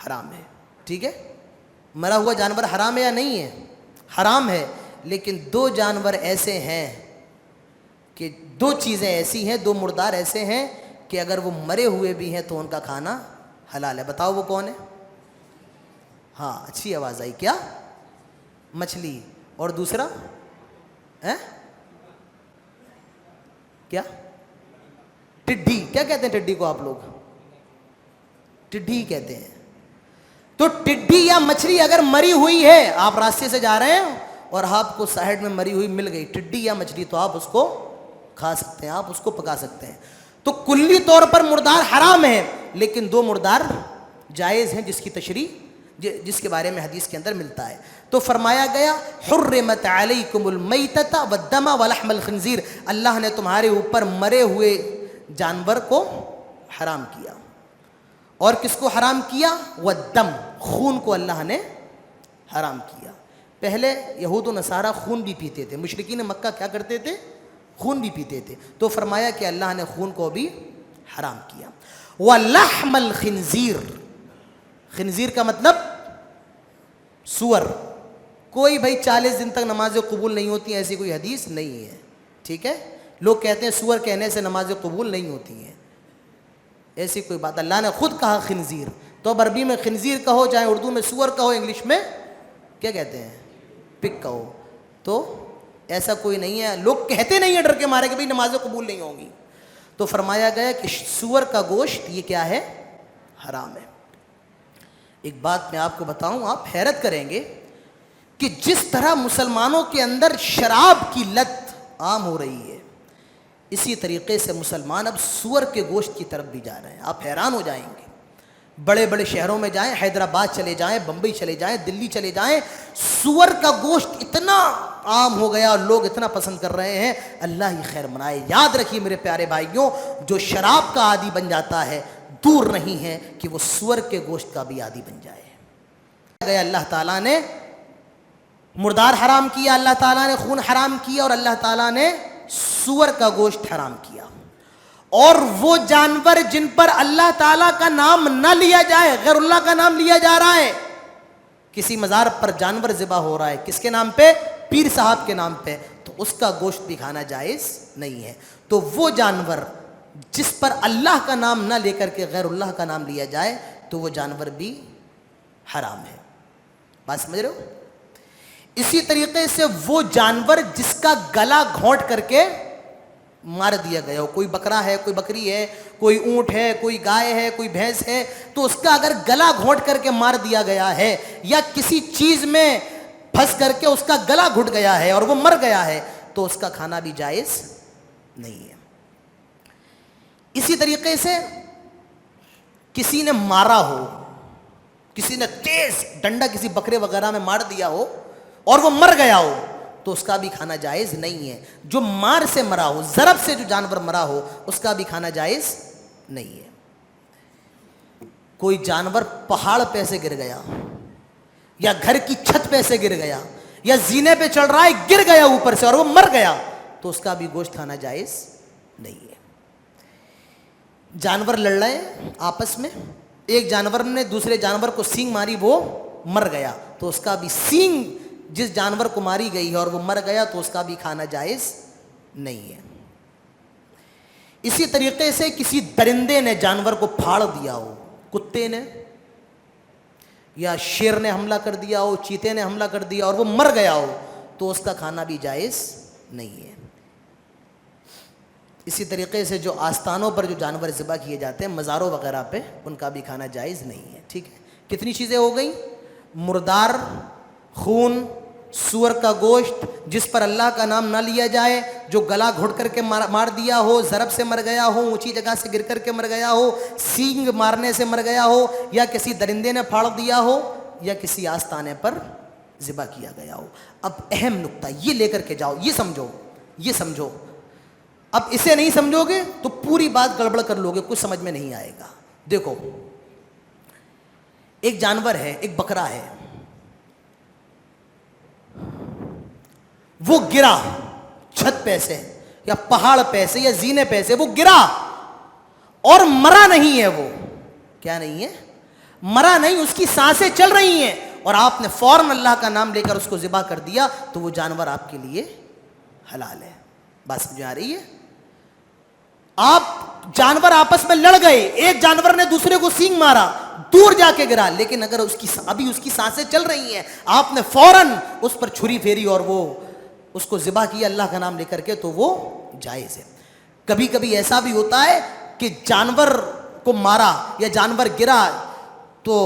حرام ہے، ٹھیک ہے؟ مرا ہوا جانور حرام ہے یا نہیں ہے؟ حرام ہے، لیکن 2 جانور ایسے ہیں کہ 2 چیزیں ایسی ہیں، 2 مردار ایسے ہیں کہ اگر وہ مرے ہوئے بھی ہیں تو ان کا کھانا حلال ہے۔ بتاؤ وہ کون ہے؟ ہاں اچھی آواز آئی، کیا؟ مچھلی، اور دوسرا کیا؟ ٹڈی۔ کیا کہتے ہیں ٹڈی کو آپ لوگ؟ ٹڈی کہتے ہیں۔ تو ٹڈی یا مچھلی اگر مری ہوئی ہے، آپ راستے سے جا رہے ہیں اور آپ کو سائڈ میں مری ہوئی مل گئی ٹڈی یا مچھلی، تو آپ اس کو کھا سکتے ہیں، آپ اس کو پکا سکتے ہیں۔ تو کلی طور پر مردار حرام ہے، لیکن 2 مردار جائز ہیں جس کی تشریح جس کے بارے میں حدیث کے اندر ملتا ہے. تو فرمایا گیا حرمت علیکم المیتۃ والدم ولحم الخنزیر, اللہ نے تمہارے اوپر مرے ہوئے جانور کو حرام کیا. اور کس کو حرام کیا؟ والدم, خون کو اللہ نے حرام کیا. پہلے یہود و نصارہ خون بھی پیتے تھے, مشرکین مکہ کیا کرتے تھے؟ خون بھی پیتے تھے. تو فرمایا کہ اللہ نے خون کو بھی حرام کیا. وَلَحْمَ الْخِنْزِيرِ, خنزیر کا مطلب سور. کوئی بھائی 40 دن تک نمازیں قبول نہیں ہوتی ہیں, ایسی کوئی حدیث نہیں ہے. ٹھیک ہے, لوگ کہتے ہیں سور کہنے سے نمازیں قبول نہیں ہوتی ہیں, ایسی کوئی بات. اللہ نے خود کہا خنزیر, تو اب عربی میں خنزیر کہو, چاہے اردو میں سور کہو, انگلش میں کیا کہتے ہیں؟ پک کہو. تو ایسا کوئی نہیں ہے, لوگ کہتے نہیں ہیں ڈر کے مارے کہ بھئی نمازیں قبول نہیں ہوں گی. تو فرمایا گیا کہ سور کا گوشت یہ کیا ہے؟ حرام ہے. ایک بات میں آپ کو بتاؤں, آپ حیرت کریں گے کہ جس طرح مسلمانوں کے اندر شراب کی لت عام ہو رہی ہے, اسی طریقے سے مسلمان اب سور کے گوشت کی طرف بھی جا رہے ہیں. آپ حیران ہو جائیں گے. بڑے بڑے شہروں میں جائیں, حیدرآباد چلے جائیں, بمبئی چلے جائیں, دلی چلے جائیں, سور کا گوشت اتنا عام ہو گیا اور لوگ اتنا پسند کر رہے ہیں. اللہ ہی خیر منائے. یاد رکھیے میرے پیارے بھائیوں, جو شراب کا عادی بن جاتا ہے دور نہیں ہے کہ وہ سور کے گوشت کا بھی عادی بن جائے. اللہ تعالیٰ نے مردار حرام کیا, اللہ تعالیٰ نے خون حرام کیا, اور اللہ تعالیٰ نے سور کا گوشت حرام کیا. اور وہ جانور جن پر اللہ تعالیٰ کا نام نہ لیا جائے, غیر اللہ کا نام لیا جا رہا ہے, کسی مزار پر جانور ذبح ہو رہا ہے, کس کے نام پہ؟ پیر صاحب کے نام پہ, تو اس کا گوشت بھی کھانا جائز نہیں ہے. تو وہ جانور جس پر اللہ کا نام نہ لے کر کے غیر اللہ کا نام لیا جائے, تو وہ جانور بھی حرام ہے. بات سمجھ رہے ہو؟ اسی طریقے سے وہ جانور جس کا گلا گھونٹ کر کے مار دیا گیا ہو, کوئی بکرا ہے, کوئی بکری ہے, کوئی اونٹ ہے, کوئی گائے ہے, کوئی بھینس ہے, تو اس کا اگر گلا گھونٹ کر کے مار دیا گیا ہے, یا کسی چیز میں پھنس کر کے اس کا گلا گھٹ گیا ہے اور وہ مر گیا ہے, تو اس کا کھانا بھی جائز نہیں ہے. اسی طریقے سے کسی نے مارا ہو, کسی نے تیز ڈنڈا کسی بکرے وغیرہ میں مار دیا ہو اور وہ مر گیا ہو, تو اس کا بھی کھانا جائز نہیں ہے. جو مار سے مرا ہو, ضرب سے جو جانور مرا ہو, اس کا بھی کھانا جائز نہیں ہے. کوئی جانور پہاڑ پہ سے گر گیا, یا گھر کی چھت پہ سے گر گیا, یا زینے پہ چڑھ رہا ہے گر گیا اوپر سے اور وہ مر گیا, تو اس کا بھی گوشت کھانا جائز نہیں ہے. جانور لڑ رہے ہیں آپس میں, ایک جانور نے دوسرے جانور کو سینگ ماری, وہ مر گیا, تو اس کا بھی سینگ جس جانور کو ماری گئی ہے اور وہ مر گیا, تو اس کا بھی کھانا جائز نہیں ہے. اسی طریقے سے کسی درندے نے جانور کو پھاڑ دیا ہو, کتے نے یا شیر نے حملہ کر دیا ہو, چیتے نے حملہ کر دیا اور وہ مر گیا ہو, تو اس کا کھانا بھی جائز نہیں ہے. اسی طریقے سے جو آستانوں پر جو جانور ذبح کیے جاتے ہیں, مزاروں وغیرہ پہ, ان کا بھی کھانا جائز نہیں ہے. ٹھیک ہے, کتنی چیزیں ہو گئیں؟ مردار, خون, سور کا گوشت جس پر اللہ کا نام نہ لیا جائے, جو گلا گھٹ کر کے مار دیا ہو, ضرب سے مر گیا ہو, اونچی جگہ سے گر کر کے مر گیا ہو, سینگ مارنے سے مر گیا ہو, یا کسی درندے نے پھاڑ دیا ہو, یا کسی آستانے پر ذبح کیا گیا ہو. اب اہم نقطہ یہ لے کر کے جاؤ, یہ سمجھو. اب اسے نہیں سمجھو گے تو پوری بات گڑبڑ کر لو گے, کچھ سمجھ میں نہیں آئے گا. دیکھو, ایک جانور ہے, ایک بکرا ہے, وہ گرا چھت پہ سے یا پہاڑ پہ سے یا زینے پہ سے, وہ گرا اور مرا نہیں ہے. وہ کیا نہیں ہے؟ مرا نہیں, اس کی سانسیں چل رہی ہیں, اور آپ نے فوراً اللہ کا نام لے کر اس کو ذبح کر دیا, تو وہ جانور آپ کے لیے حلال ہے. بات سمجھ آ رہی ہے؟ آپ جانور آپس میں لڑ گئے, ایک جانور نے دوسرے کو سینگ مارا, دور جا کے گرا, لیکن اگر ابھی اس کی سانسیں چل رہی ہیں, آپ نے فوراً اس پر چھری پھیری اور وہ اس کو ذبح کیا اللہ کا نام لے کر کے, تو وہ جائز ہے. کبھی کبھی ایسا بھی ہوتا ہے کہ جانور کو مارا یا جانور گرا, تو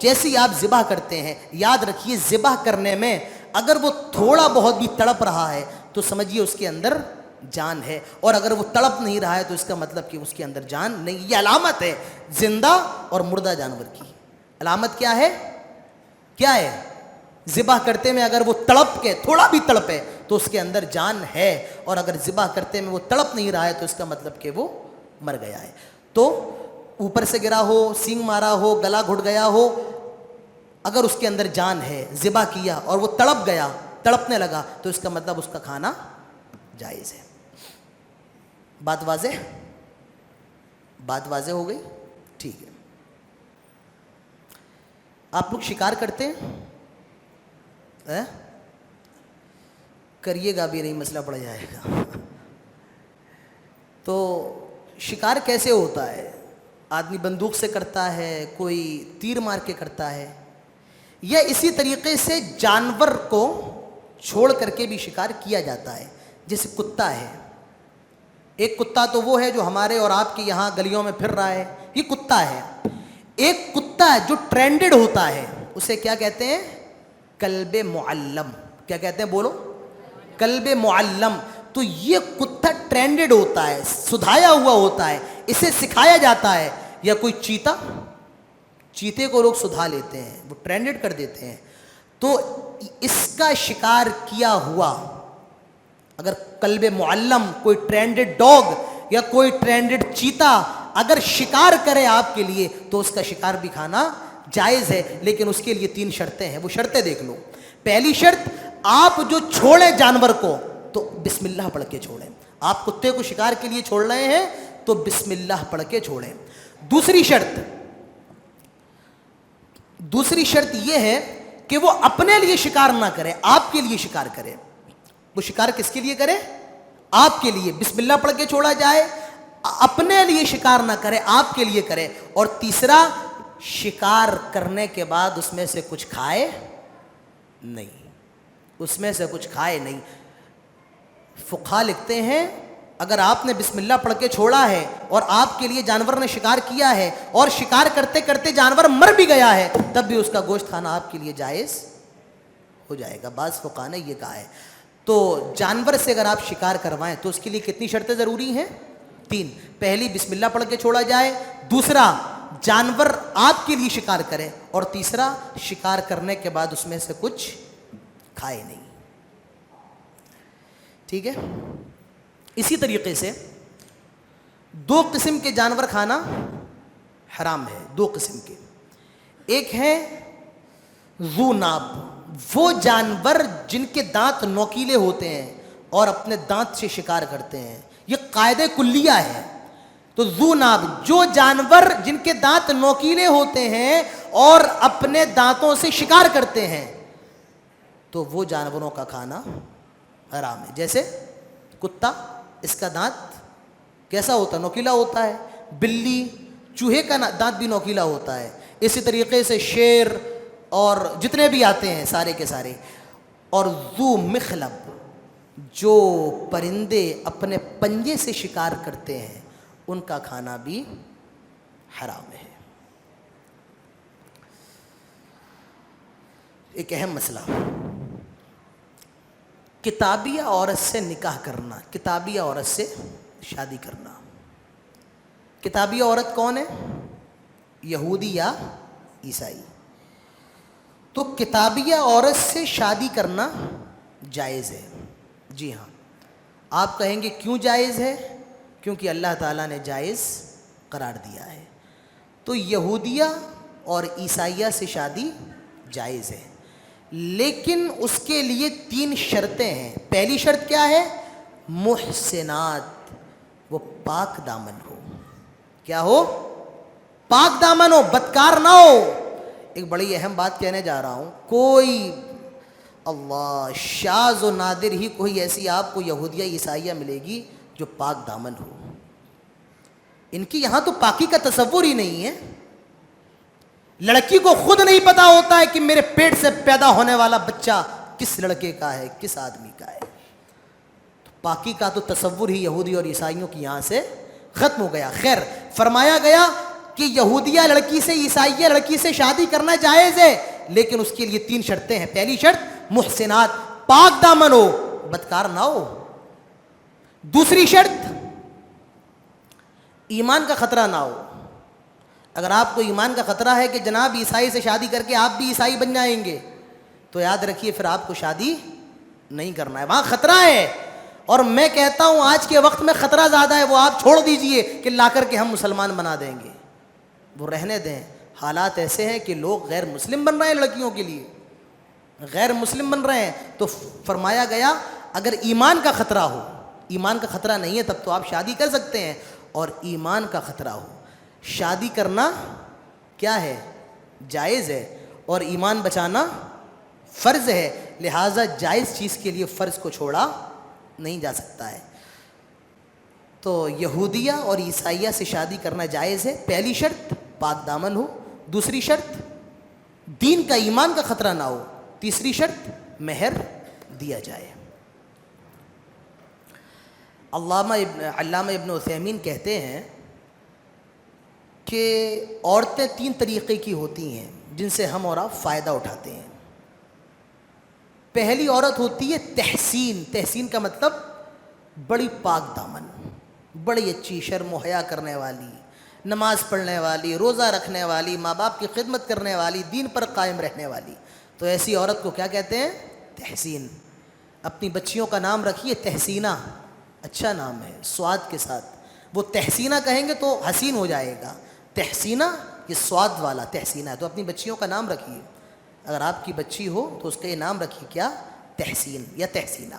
جیسے ہی آپ ذبح کرتے ہیں, یاد رکھیے ذبح کرنے میں اگر وہ تھوڑا بہت بھی تڑپ رہا ہے تو سمجھیے اس کے اندر جان ہے, اور اگر وہ تڑپ نہیں رہا ہے تو اس کا مطلب کہ اس کے اندر جان نہیں. یہ علامت ہے زندہ اور مردہ جانور کی. علامت کیا ہے؟ کیا ہے؟ ذبح کرتے میں اگر وہ تڑپ کے تھوڑا بھی تڑپے تو اس کے اندر جان ہے، اور اگر ذبح کرتے میں وہ تڑپ نہیں رہا ہے تو اس کا مطلب کہ وہ مر گیا ہے۔ تو اوپر سے گرا ہو، سینگ مارا ہو، گلا گھٹ گیا ہو، اگر اس کے اندر جان ہے، ذبح کیا اور وہ تڑپ گیا، تڑپنے لگا، تو اس کا مطلب اس کا کھانا جائز ہے۔ بات واضح؟ بات واضح ہو گئی؟ ٹھیک ہے۔ آپ لوگ شکار کرتے ہیں؟ کریے گا بھی نہیں، مسئلہ پڑ جائے گا۔ تو شکار کیسے ہوتا ہے؟ آدمی بندوق سے کرتا ہے، کوئی تیر مار کے کرتا ہے، یا اسی طریقے سے جانور کو چھوڑ کر کے بھی شکار کیا جاتا ہے۔ جیسے کتا ہے، ایک کتا تو وہ ہے جو ہمارے اور آپ کے یہاں گلیوں میں پھر رہا ہے، یہ کتا ہے۔ ایک کتا جو ٹرینڈڈ ہوتا ہے اسے کیا کہتے ہیں؟ کلب معلم۔ کیا کہتے ہیں؟ بولو، کلب معلم۔ تو یہ کتا ٹرینڈڈ ہوتا ہے، سدھایا ہوا ہوتا ہے، اسے سکھایا جاتا ہے۔ یا کوئی چیتا، چیتے کو لوگ سدھا لیتے ہیں، وہ ٹرینڈڈ کر دیتے ہیں۔ تو اس کا شکار کیا ہوا اگر کلب معلم، کوئی ٹرینڈڈ ڈاگ یا کوئی ٹرینڈڈ چیتا اگر شکار کرے آپ کے لیے تو اس کا شکار بھی کھانا جائز ہے، لیکن اس کے لیے 3 شرطیں ہیں۔ وہ شرطیں دیکھ لو۔ پہلی شرط، آپ جو چھوڑیں جانور کو تو بسم اللہ پڑھ کے چھوڑیں۔ آپ کتے کو شکار کے لیے چھوڑ رہے ہیں تو بسم اللہ پڑھ کے چھوڑیں۔ دوسری شرط یہ ہے کہ وہ اپنے لیے شکار نہ کرے، آپ کے لیے شکار کرے۔ وہ شکار کس کے لیے کرے؟ آپ کے لیے۔ بسم اللہ پڑھ کے چھوڑا جائے، اپنے لیے شکار نہ کرے، آپ کے لیے کرے۔ اور تیسرا، شکار کرنے کے بعد اس میں سے کچھ کھائے نہیں، اس میں سے کچھ کھائے نہیں۔ فقہا لکھتے ہیں اگر آپ نے بسم اللہ پڑھ کے چھوڑا ہے اور آپ کے لیے جانور نے شکار کیا ہے اور شکار کرتے کرتے جانور مر بھی گیا ہے، تب بھی اس کا گوشت کھانا آپ کے لیے جائز ہو جائے گا۔ بعض فقہا نے یہ کہا ہے۔ تو جانور سے اگر آپ شکار کروائیں تو اس کے لیے کتنی شرطیں ضروری ہیں؟ 3۔ پہلی، بسم اللہ پڑھ کے چھوڑا جائے۔ دوسرا، جانور آپ کے لیے شکار کرے۔ اور تیسرا، شکار کرنے کے بعد اس میں سے کچھ کھائے نہیں۔ ٹھیک ہے؟ اسی طریقے سے 2 قسم کے جانور کھانا حرام ہے، 2 قسم کے۔ ایک ہے ذو ناب، وہ جانور جن کے دانت نوکیلے ہوتے ہیں اور اپنے دانت سے شکار کرتے ہیں، یہ قاعدہ کلیہ ہے۔ تو ذو ناب، جو جانور جن کے دانت نوکیلے ہوتے ہیں اور اپنے دانتوں سے شکار کرتے ہیں، تو وہ جانوروں کا کھانا حرام ہے۔ جیسے کتا، اس کا دانت کیسا ہوتا ہے؟ نوکیلا ہوتا ہے۔ بلی، چوہے کا دانت بھی نوکیلا ہوتا ہے۔ اسی طریقے سے شیر اور جتنے بھی آتے ہیں سارے کے سارے۔ اور ذو مخلب، جو پرندے اپنے پنجے سے شکار کرتے ہیں، ان کا کھانا بھی حرام ہے۔ ایک اہم مسئلہ، کتابیہ عورت سے نکاح کرنا، کتابیہ عورت سے شادی کرنا۔ کتابیہ عورت کون ہے؟ یہودی یا عیسائی۔ تو کتابیہ عورت سے شادی کرنا جائز ہے۔ جی ہاں۔ آپ کہیں گے کیوں جائز ہے؟ کیونکہ اللہ تعالیٰ نے جائز قرار دیا ہے۔ تو یہودیہ اور عیسائیہ سے شادی جائز ہے، لیکن اس کے لیے 3 شرطیں ہیں۔ پہلی شرط کیا ہے؟ محسنات، وہ پاک دامن ہو۔ کیا ہو؟ پاک دامن ہو، بدکار نہ ہو۔ ایک بڑی اہم بات کہنے جا رہا ہوں، کوئی اللہ شاذ و نادر ہی کوئی ایسی آپ کو یہودیہ عیسائیہ ملے گی جو پاک دامن ہو۔ ان کی یہاں تو پاکی کا تصور ہی نہیں ہے۔ لڑکی کو خود نہیں پتا ہوتا ہے کہ میرے پیٹ سے پیدا ہونے والا بچہ کس لڑکے کا ہے، کس آدمی کا ہے۔ تو پاکی کا تو تصور ہی یہودی اور عیسائیوں کی یہاں سے ختم ہو گیا۔ خیر، فرمایا گیا کہ یہودیہ لڑکی سے، عیسائیہ لڑکی سے شادی کرنا جائز ہے، لیکن اس کے لیے 3 شرطیں ہیں۔ پہلی شرط محسنات، پاک دامن ہو، بدکار نہ ہو۔ دوسری شرط ایمان کا خطرہ نہ ہو۔ اگر آپ کو ایمان کا خطرہ ہے کہ جناب عیسائی سے شادی کر کے آپ بھی عیسائی بن جائیں گے تو یاد رکھیے پھر آپ کو شادی نہیں کرنا ہے، وہاں خطرہ ہے۔ اور میں کہتا ہوں آج کے وقت میں خطرہ زیادہ ہے، وہ آپ چھوڑ دیجئے کہ لا کر کے ہم مسلمان بنا دیں گے، وہ رہنے دیں۔ حالات ایسے ہیں کہ لوگ غیر مسلم بن رہے ہیں، لڑکیوں کے لیے غیر مسلم بن رہے ہیں۔ تو فرمایا گیا اگر ایمان کا خطرہ ہو، ایمان کا خطرہ نہیں ہے تب تو آپ شادی کر سکتے ہیں، اور ایمان کا خطرہ ہو، شادی کرنا کیا ہے؟ جائز ہے، اور ایمان بچانا فرض ہے، لہٰذا جائز چیز کے لیے فرض کو چھوڑا نہیں جا سکتا ہے۔ تو یہودیہ اور عیسائیہ سے شادی کرنا جائز ہے، پہلی شرط پاک دامن ہو، دوسری شرط دین کا ایمان کا خطرہ نہ ہو، تیسری شرط مہر دیا جائے۔ علامہ ابن عثیمین کہتے ہیں کہ عورتیں تین طریقے کی ہوتی ہیں جن سے ہم اور آپ فائدہ اٹھاتے ہیں۔ پہلی عورت ہوتی ہے تحسین، تحسین کا مطلب بڑی پاک دامن، بڑی اچھی شرم و حیا کرنے والی، نماز پڑھنے والی، روزہ رکھنے والی، ماں باپ کی خدمت کرنے والی، دین پر قائم رہنے والی، تو ایسی عورت کو کیا کہتے ہیں؟ تحسین۔ اپنی بچیوں کا نام رکھیے تحسینہ، اچھا نام ہے سواد کے ساتھ، وہ تحسینہ کہیں گے تو حسین ہو جائے گا، تحسینہ یہ سواد والا تحسینہ ہے، تو اپنی بچیوں کا نام رکھیے، اگر آپ کی بچی ہو تو اس کا یہ نام رکھیے کیا؟ تحسین یا تحسینہ۔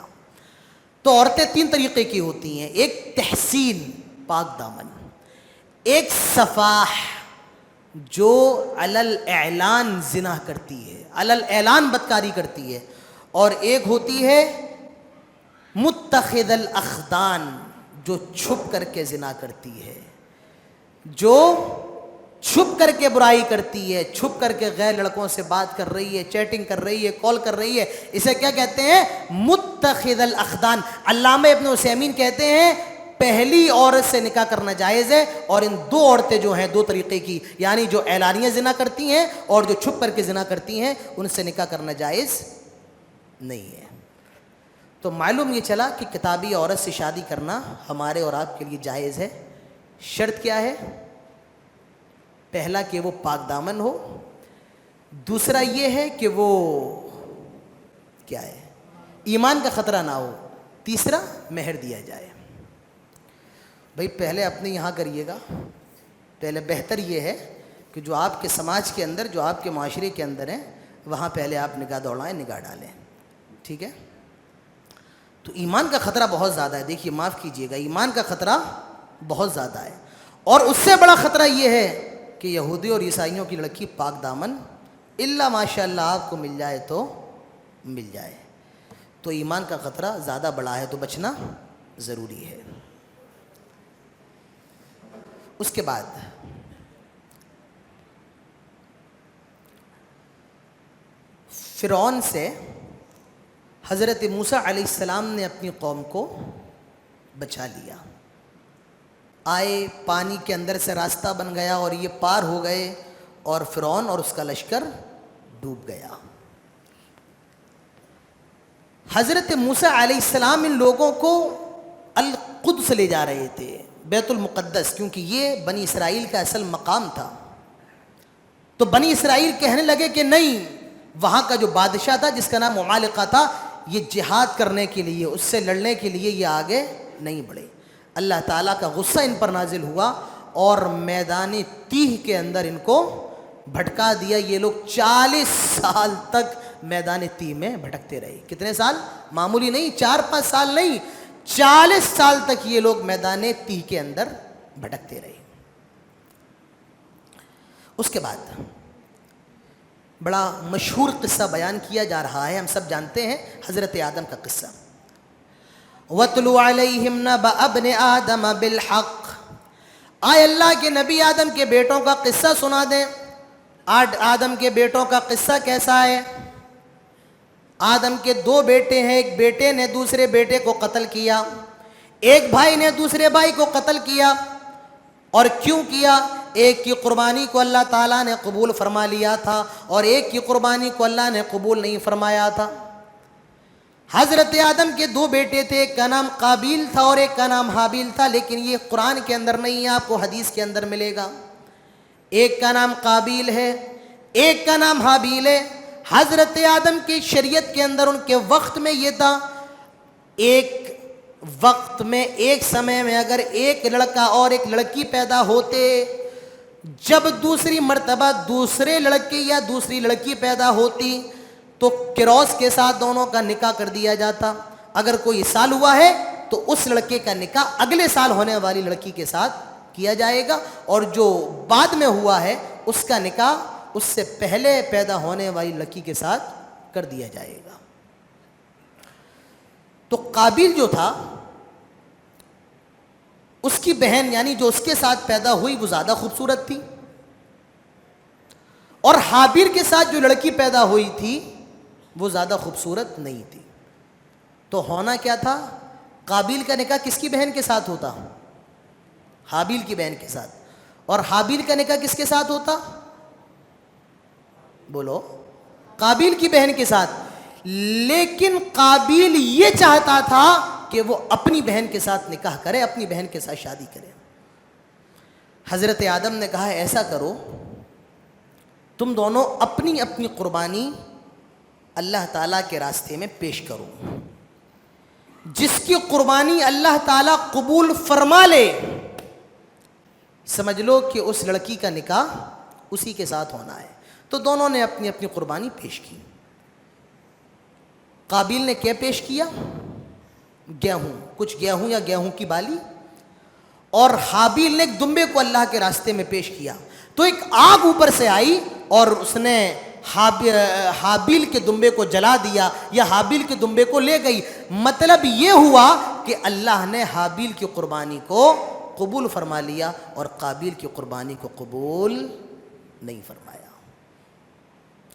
تو عورتیں تین طریقے کی ہوتی ہیں، ایک تحسین پاک دامن، ایک صفاح جو علل اعلان زنا کرتی ہے، علل اعلان بدکاری کرتی ہے، اور ایک ہوتی ہے متخذ الاخدان جو چھپ کر کے زنا کرتی ہے، جو چھپ کر کے برائی کرتی ہے، چھپ کر کے غیر لڑکوں سے بات کر رہی ہے، چیٹنگ کر رہی ہے، کال کر رہی ہے، اسے کیا کہتے ہیں؟ متخذ الاخدان۔ علامہ ابن عثیمین کہتے ہیں پہلی عورت سے نکاح کرنا جائز ہے، اور ان دو عورتیں جو ہیں دو طریقے کی، یعنی جو اعلانیہ زنا کرتی ہیں اور جو چھپ کر کے زنا کرتی ہیں، ان سے نکاح کرنا جائز نہیں ہے۔ تو معلوم یہ چلا کہ کتابی عورت سے شادی کرنا ہمارے اور آپ کے لیے جائز ہے۔ شرط کیا ہے؟ پہلا کہ وہ پاک دامن ہو، دوسرا یہ ہے کہ وہ کیا ہے؟ ایمان کا خطرہ نہ ہو، تیسرا مہر دیا جائے۔ بھئی پہلے اپنے یہاں کریے گا، پہلے بہتر یہ ہے کہ جو آپ کے سماج کے اندر، جو آپ کے معاشرے کے اندر ہیں، وہاں پہلے آپ نگاہ دوڑائیں، نگاہ ڈالیں، ٹھیک ہے؟ تو ایمان کا خطرہ بہت زیادہ ہے، دیکھیے معاف کیجئے گا، ایمان کا خطرہ بہت زیادہ ہے، اور اس سے بڑا خطرہ یہ ہے کہ یہودی اور عیسائیوں کی لڑکی پاک دامن الا ماشاء اللہ آپ کو مل جائے تو مل جائے، تو ایمان کا خطرہ زیادہ بڑا ہے، تو بچنا ضروری ہے۔ اس کے بعد فرعون سے حضرت موسیٰ علیہ السلام نے اپنی قوم کو بچا لیا، آئے پانی کے اندر سے راستہ بن گیا اور یہ پار ہو گئے، اور فرعون اور اس کا لشکر ڈوب گیا۔ حضرت موسیٰ علیہ السلام ان لوگوں کو القدس لے جا رہے تھے، بیت المقدس، کیونکہ یہ بنی اسرائیل کا اصل مقام تھا۔ تو بنی اسرائیل کہنے لگے کہ نہیں، وہاں کا جو بادشاہ تھا جس کا نام عمالقہ تھا، یہ جہاد کرنے کے لیے، اس سے لڑنے کے لیے یہ آگے نہیں بڑھے۔ اللہ تعالیٰ کا غصہ ان پر نازل ہوا اور میدان تیہ کے اندر ان کو بھٹکا دیا۔ یہ لوگ 40 سال تک میدان تیہ میں بھٹکتے رہے۔ کتنے سال؟ معمولی نہیں، 4-5 سال نہیں، 40 سال تک یہ لوگ میدان تیہ کے اندر بھٹکتے رہے۔ اس کے بعد بڑا مشہور قصہ بیان کیا جا رہا ہے، ہم سب جانتے ہیں، حضرت آدم کا قصہ۔ وَاتْلُ عَلَيْهِمْ نَبَأَ ابْنِ آدَمَ بِالْحَقِّ، آئے اللہ کے نبی آدم کے بیٹوں کا قصہ سنا دیں۔ آدم کے بیٹوں کا قصہ کیسا ہے؟ آدم کے 2 بیٹے ہیں، ایک بیٹے نے دوسرے بیٹے کو قتل کیا، ایک بھائی نے دوسرے بھائی کو قتل کیا۔ اور کیوں کیا؟ ایک کی قربانی کو اللہ تعالیٰ نے قبول فرما لیا تھا، اور ایک کی قربانی کو اللہ نے قبول نہیں فرمایا تھا۔ حضرت آدم کے 2 بیٹے تھے، ایک کا نام قابیل تھا اور ایک کا نام حابیل تھا، لیکن یہ قرآن کے اندر نہیں ہے، آپ کو حدیث کے اندر ملے گا۔ ایک کا نام قابیل ہے، ایک کا نام حابیل ہے۔ حضرت آدم کی شریعت کے اندر ان کے وقت میں یہ تھا، ایک وقت میں ایک سمے میں اگر ایک لڑکا اور ایک لڑکی پیدا ہوتے، جب دوسری مرتبہ دوسرے لڑکے یا دوسری لڑکی پیدا ہوتی تو کراس کے ساتھ دونوں کا نکاح کر دیا جاتا۔ اگر کوئی سال ہوا ہے تو اس لڑکے کا نکاح اگلے سال ہونے والی لڑکی کے ساتھ کیا جائے گا، اور جو بعد میں ہوا ہے اس کا نکاح اس سے پہلے پیدا ہونے والی لڑکی کے ساتھ کر دیا جائے گا۔ تو قابیل جو تھا اس کی بہن یعنی جو اس کے ساتھ پیدا ہوئی وہ زیادہ خوبصورت تھی، اور حابیل کے ساتھ جو لڑکی پیدا ہوئی تھی وہ زیادہ خوبصورت نہیں تھی۔ تو ہونا کیا تھا؟ قابیل کا نکاح کس کی بہن کے ساتھ ہوتا؟ حابیل کی بہن کے ساتھ۔ اور حابیل کا نکاح کس کے ساتھ ہوتا؟ بولو، قابیل کی بہن کے ساتھ۔ لیکن قابیل یہ چاہتا تھا کہ وہ اپنی بہن کے ساتھ نکاح کرے، اپنی بہن کے ساتھ شادی کرے۔ حضرت آدم نے کہا ایسا کرو، تم دونوں اپنی اپنی قربانی اللہ تعالیٰ کے راستے میں پیش کرو، جس کی قربانی اللہ تعالیٰ قبول فرما لے، سمجھ لو کہ اس لڑکی کا نکاح اسی کے ساتھ ہونا ہے۔ تو دونوں نے اپنی اپنی قربانی پیش کی۔ قابیل نے کیا پیش کیا؟ گیہوں، کچھ گیہوں یا گیہوں کی بالی، اور حابیل نے ایک دمبے کو اللہ کے راستے میں پیش کیا۔ تو ایک آگ اوپر سے آئی اور اس نے حابیل کے دمبے کو جلا دیا یا حابیل کے دمبے کو لے گئی۔ مطلب یہ ہوا کہ اللہ نے حابیل کی قربانی کو قبول فرما لیا اور قابیل کی قربانی کو قبول نہیں فرمایا۔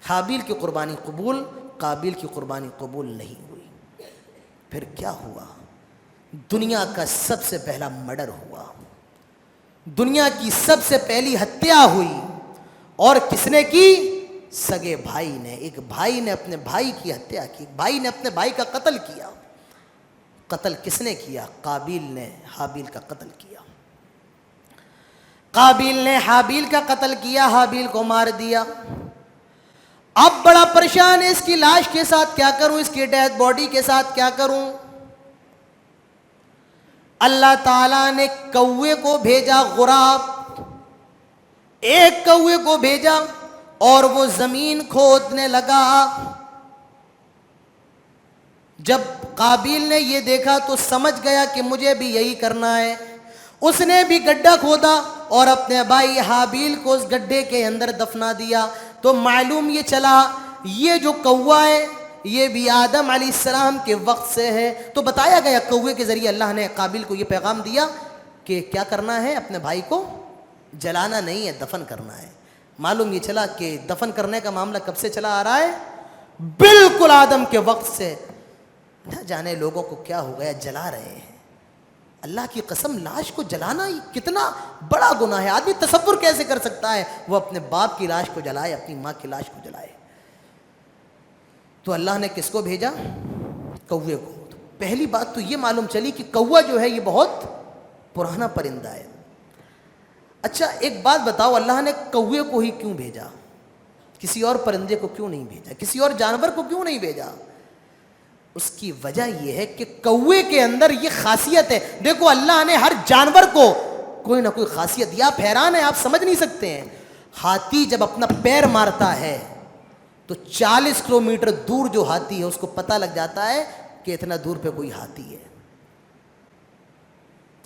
حابیل کی قربانی قبول، قابیل کی قربانی قبول نہیں ہوئی۔ پھر کیا ہوا؟ دنیا کا سب سے پہلا مرڈر ہوا، دنیا کی سب سے پہلی ہتیا ہوئی۔ اور کس نے کی؟ سگے بھائی نے۔ ایک بھائی نے اپنے بھائی کی ہتیا کی، ایک بھائی نے اپنے بھائی کا قتل کیا۔ قتل کس نے کیا؟ قابیل نے حابیل کا قتل کیا۔ قابیل نے حابیل کا قتل کیا، حابیل کو مار دیا۔ اب بڑا پریشان ہے، اس کی لاش کے ساتھ کیا کروں، اس کی ڈیڈ باڈی کے ساتھ کیا کروں؟ اللہ تعالیٰ نے کوے کو بھیجا، غراب، ایک کوے کو بھیجا اور وہ زمین کھودنے لگا۔ جب قابیل نے یہ دیکھا تو سمجھ گیا کہ مجھے بھی یہی کرنا ہے۔ اس نے بھی گڈھا کھودا اور اپنے بھائی حابیل کو اس گڈھے کے اندر دفنا دیا۔ تو معلوم یہ چلا یہ جو کوا ہے یہ بھی آدم علیہ السلام کے وقت سے ہے۔ تو بتایا گیا کوے کے ذریعے اللہ نے قابیل کو یہ پیغام دیا کہ کیا کرنا ہے، اپنے بھائی کو جلانا نہیں ہے، دفن کرنا ہے۔ معلوم یہ چلا کہ دفن کرنے کا معاملہ کب سے چلا آ رہا ہے؟ بالکل آدم کے وقت سے۔ نہ جانے لوگوں کو کیا ہو گیا، جلا رہے ہیں۔ اللہ کی قسم، لاش کو جلانا کتنا بڑا گناہ ہے۔ آدمی تصور کیسے کر سکتا ہے وہ اپنے باپ کی لاش کو جلائے، اپنی ماں کی لاش کو جلائے؟ تو اللہ نے کس کو بھیجا؟ کوے کو۔ تو پہلی بات تو یہ معلوم چلی کہ کوا جو ہے یہ بہت پرانا پرندہ ہے۔ اچھا ایک بات بتاؤ، اللہ نے کوے کو ہی کیوں بھیجا؟ کسی اور پرندے کو کیوں نہیں بھیجا؟ کسی اور جانور کو کیوں نہیں بھیجا؟ اس کی وجہ یہ ہے کہ کوے کے اندر یہ خاصیت ہے۔ دیکھو اللہ نے ہر جانور کو کوئی نہ کوئی خاصیت دیا۔ آپ حیران ہیں، آپ سمجھ نہیں سکتے ہیں۔ ہاتھی جب اپنا پیر مارتا ہے تو 40 کلومیٹر دور جو ہاتھی ہے اس کو پتہ لگ جاتا ہے کہ اتنا دور پہ کوئی ہاتھی ہے۔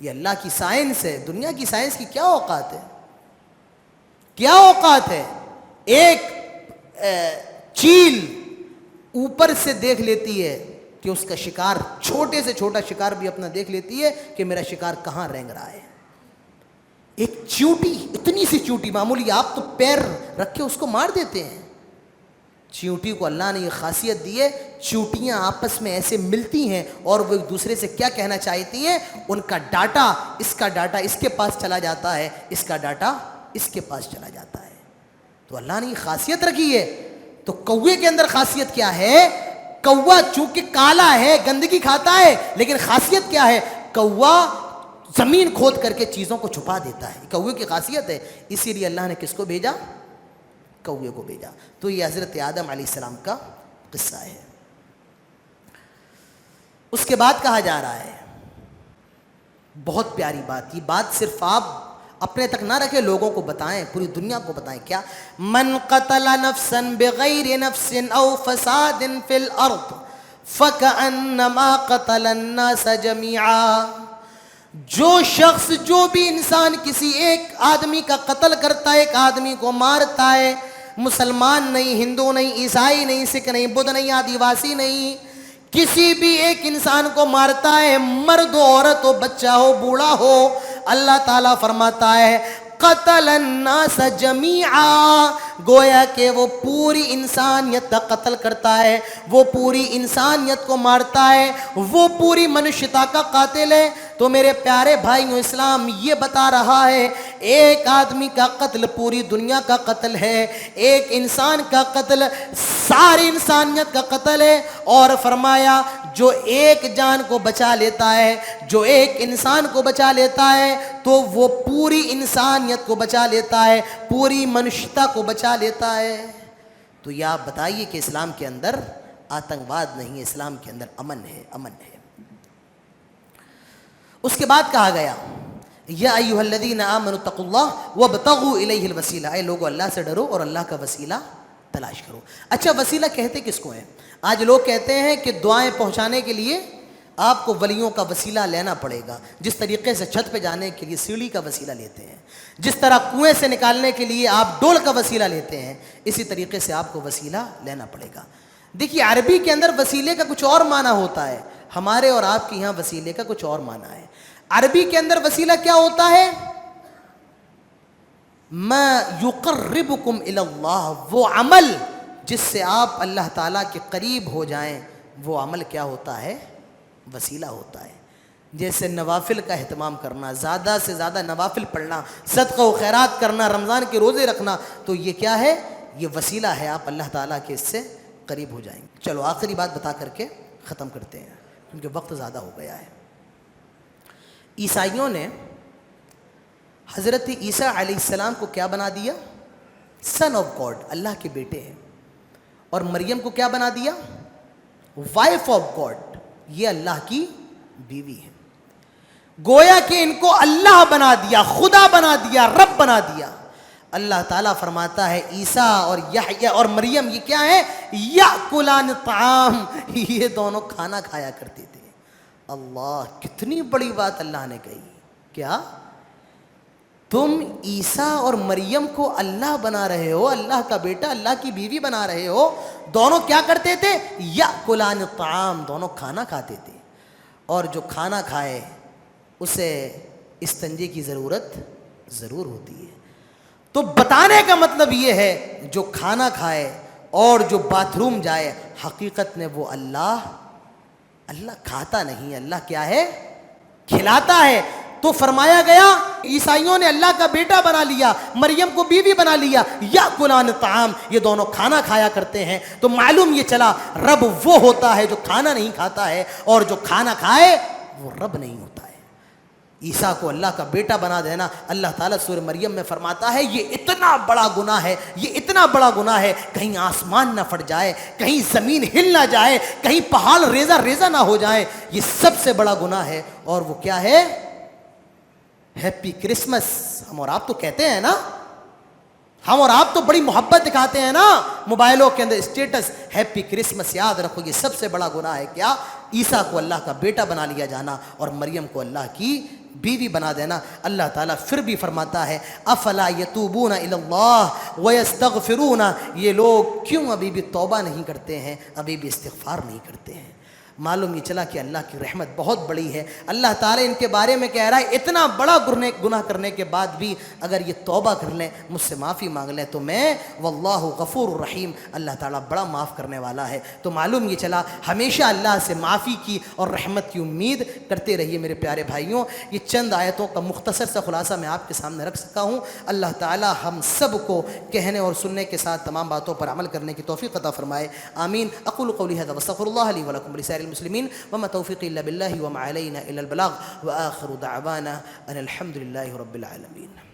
یہ اللہ کی سائنس ہے۔ دنیا کی سائنس کی کیا اوقات ہے، کیا اوقات ہے؟ ایک چیل اوپر سے دیکھ لیتی ہے کہ اس کا شکار، چھوٹے سے چھوٹا شکار بھی اپنا دیکھ لیتی ہے کہ میرا شکار کہاں رینگ رہا ہے۔ ایک چیونٹی، اتنی سی چیونٹی، معمولی آپ تو پیر رکھ کے اس کو مار دیتے ہیں۔ چیونٹی کو اللہ نے یہ خاصیت دی ہے، چیونٹیاں آپس میں ایسے ملتی ہیں اور وہ ایک دوسرے سے کیا کہنا چاہتی ہیں، ان کا ڈاٹا، اس کا ڈاٹا اس کے پاس چلا جاتا ہے، اس کا ڈاٹا اس کے پاس چلا جاتا ہے۔ تو اللہ نے یہ خاصیت رکھی ہے۔ تو کوے کے اندر خاصیت کیا ہے؟ کوا چونکہ کالا ہے، گندگی کھاتا ہے، لیکن خاصیت کیا ہے؟ کوا زمین کھود کر کے چیزوں کو چھپا دیتا ہے. کوے کی خاصیت ہے, اسی لیے اللہ نے کس کو بھیجا؟ کوے کو بھیجا. تو یہ حضرت آدم علیہ السلام کا قصہ ہے. اس کے بعد کہا جا رہا ہے, بہت پیاری بات, یہ بات صرف آپ اپنے تک نہ رکھے, لوگوں کو بتائیں, پوری دنیا کو بتائیں. کیا؟ من قتل نفسا بغیر نفس او فساد فی الارض فکأنما قتل الناس جمیعا. جو شخص, جو بھی انسان کسی ایک آدمی کا قتل کرتا ہے, ایک آدمی کو مارتا ہے, مسلمان نہیں, ہندو نہیں, عیسائی نہیں, سکھ نہیں, بدھ نہیں, آدیواسی نہیں, کسی بھی ایک انسان کو مارتا ہے, مرد ہو, عورت ہو, بچہ ہو, بوڑھا ہو, اللہ تعالیٰ فرماتا ہے قتل الناس جمیعا, گویا کہ وہ پوری انسانیت کا قتل کرتا ہے, وہ پوری انسانیت کو مارتا ہے, وہ پوری منشیتا کا قاتل ہے. تو میرے پیارے بھائیوں, اسلام یہ بتا رہا ہے ایک آدمی کا قتل پوری دنیا کا قتل ہے, ایک انسان کا قتل ساری انسانیت کا قتل ہے. اور فرمایا جو ایک جان کو بچا لیتا ہے, جو ایک انسان کو بچا لیتا ہے, تو وہ پوری انسانیت کو بچا لیتا ہے, پوری منشیتا کو بچا لیتا ہے. تو یہ آپ بتائیے کہ اسلام کے اندر آتنکواد نہیں ہے, اسلام کے اندر امن ہے, امن ہے. اس کے بعد کہا گیا یا ایھا الذین آمنوا اتقوا اللہ وابتغوا الیہ الوسیلہ, اے لوگو اللہ سے ڈرو اور اللہ کا وسیلہ تلاش کرو. اچھا, وسیلہ کہتے کس کو ہیں؟ آج لوگ کہتے ہیں کہ دعائیں پہنچانے کے لیے آپ کو ولیوں کا وسیلہ لینا پڑے گا. جس طریقے سے چھت پہ جانے کے لیے سیڑھی کا وسیلہ لیتے ہیں, جس طرح کنویں سے نکالنے کے لیے آپ ڈول کا وسیلہ لیتے ہیں, اسی طریقے سے آپ کو وسیلہ لینا پڑے گا. دیکھیے, عربی کے اندر وسیلے کا کچھ اور معنی ہوتا ہے, ہمارے اور آپ کے یہاں وسیلے کا کچھ اور معنی ہے. عربی کے اندر وسیلہ کیا ہوتا ہے؟ ما یقربکم الی اللہ, وہ عمل جس سے آپ اللہ تعالیٰ کے قریب ہو جائیں, وہ عمل کیا ہوتا ہے؟ وسیلہ ہوتا ہے. جیسے نوافل کا اہتمام کرنا, زیادہ سے زیادہ نوافل پڑھنا, صدقہ و خیرات کرنا, رمضان کے روزے رکھنا, تو یہ کیا ہے؟ یہ وسیلہ ہے, آپ اللہ تعالیٰ کے اس سے قریب ہو جائیں گے. چلو آخری بات بتا کر کے ختم کرتے ہیں کیونکہ وقت زیادہ ہو گیا ہے. عیسائیوں نے حضرت عیسیٰ علیہ السلام کو کیا بنا دیا؟ سن آف گاڈ, اللہ کے بیٹے ہیں. اور مریم کو کیا بنا دیا؟ وائف آف گاڈ, یہ اللہ کی بیوی ہے. گویا کہ ان کو اللہ بنا دیا, خدا بنا دیا, رب بنا دیا. اللہ تعالیٰ فرماتا ہے عیسیٰ اور یحییٰ اور مریم یہ کیا ہے؟ یأکلان الطعام, یہ دونوں کھانا کھایا کرتے تھے. اللہ, کتنی بڑی بات اللہ نے کہی. کیا تم عیسیٰ اور مریم کو اللہ بنا رہے ہو, اللہ کا بیٹا, اللہ کی بیوی بنا رہے ہو. دونوں کیا کرتے تھے؟ یأکلان الطعام, دونوں کھانا کھاتے تھے. اور جو کھانا کھائے اسے استنجے کی ضرورت ضرور ہوتی ہے. تو بتانے کا مطلب یہ ہے جو کھانا کھائے اور جو باتھ روم جائے, حقیقت میں وہ اللہ کھاتا نہیں, اللہ کیا ہے؟ کھلاتا ہے. تو فرمایا گیا عیسائیوں نے اللہ کا بیٹا بنا لیا, مریم کو بیوی بنا لیا. یأکلان الطعام, یہ دونوں کھانا کھایا کرتے ہیں. تو معلوم یہ چلا رب وہ ہوتا ہے جو کھانا نہیں کھاتا ہے, اور جو کھانا کھائے وہ رب نہیں ہوتا ہے. عیسیٰ کو اللہ کا بیٹا بنا دینا, اللہ تعالیٰ سورہ مریم میں فرماتا ہے یہ اتنا بڑا گناہ ہے, یہ اتنا بڑا گناہ ہے, کہیں آسمان نہ پھٹ جائے, کہیں زمین ہل نہ جائے, کہیں پہاڑ ریزہ ریزہ نہ ہو جائے. یہ سب سے بڑا گناہ ہے. اور وہ کیا ہے؟ Happy Christmas. ہم اور آپ تو کہتے ہیں نا, ہم اور آپ تو بڑی محبت دکھاتے ہیں نا موبائلوں کے اندر اسٹیٹس, ہیپی کرسمس. یاد رکھو یہ سب سے بڑا گناہ ہے. کیا؟ عیسیٰ کو اللہ کا بیٹا بنا لیا جانا اور مریم کو اللہ کی بیوی بنا دینا. اللہ تعالیٰ پھر بھی فرماتا ہے افلا یتوبون الی اللہ ویستغفرون, یہ لوگ کیوں ابھی بھی توبہ نہیں کرتے ہیں, ابھی بھی استغفار نہیں کرتے ہیں. معلوم یہ چلا کہ اللہ کی رحمت بہت بڑی ہے. اللہ تعالیٰ ان کے بارے میں کہہ رہا ہے اتنا بڑا گناہ کرنے کے بعد بھی اگر یہ توبہ کر لیں, مجھ سے معافی مانگ لیں, تو میں واللہ غفور الرحیم, اللہ تعالیٰ بڑا معاف کرنے والا ہے. تو معلوم یہ چلا ہمیشہ اللہ سے معافی کی اور رحمت کی امید کرتے رہیے میرے پیارے بھائیوں. یہ چند آیتوں کا مختصر سا خلاصہ میں آپ کے سامنے رکھ سکا ہوں. اللہ تعالیٰ ہم سب کو کہنے اور سننے کے ساتھ تمام باتوں پر عمل کرنے کی توفیق عطا فرمائے. آمین. اقول قولی ھذا واستغفر اللہ لی ولکم ولسائر المسلمین وما توفیقی الا باللہ وما علینا الا البلاغ وآخر دعوانا ان الحمد للہ رب العالمین.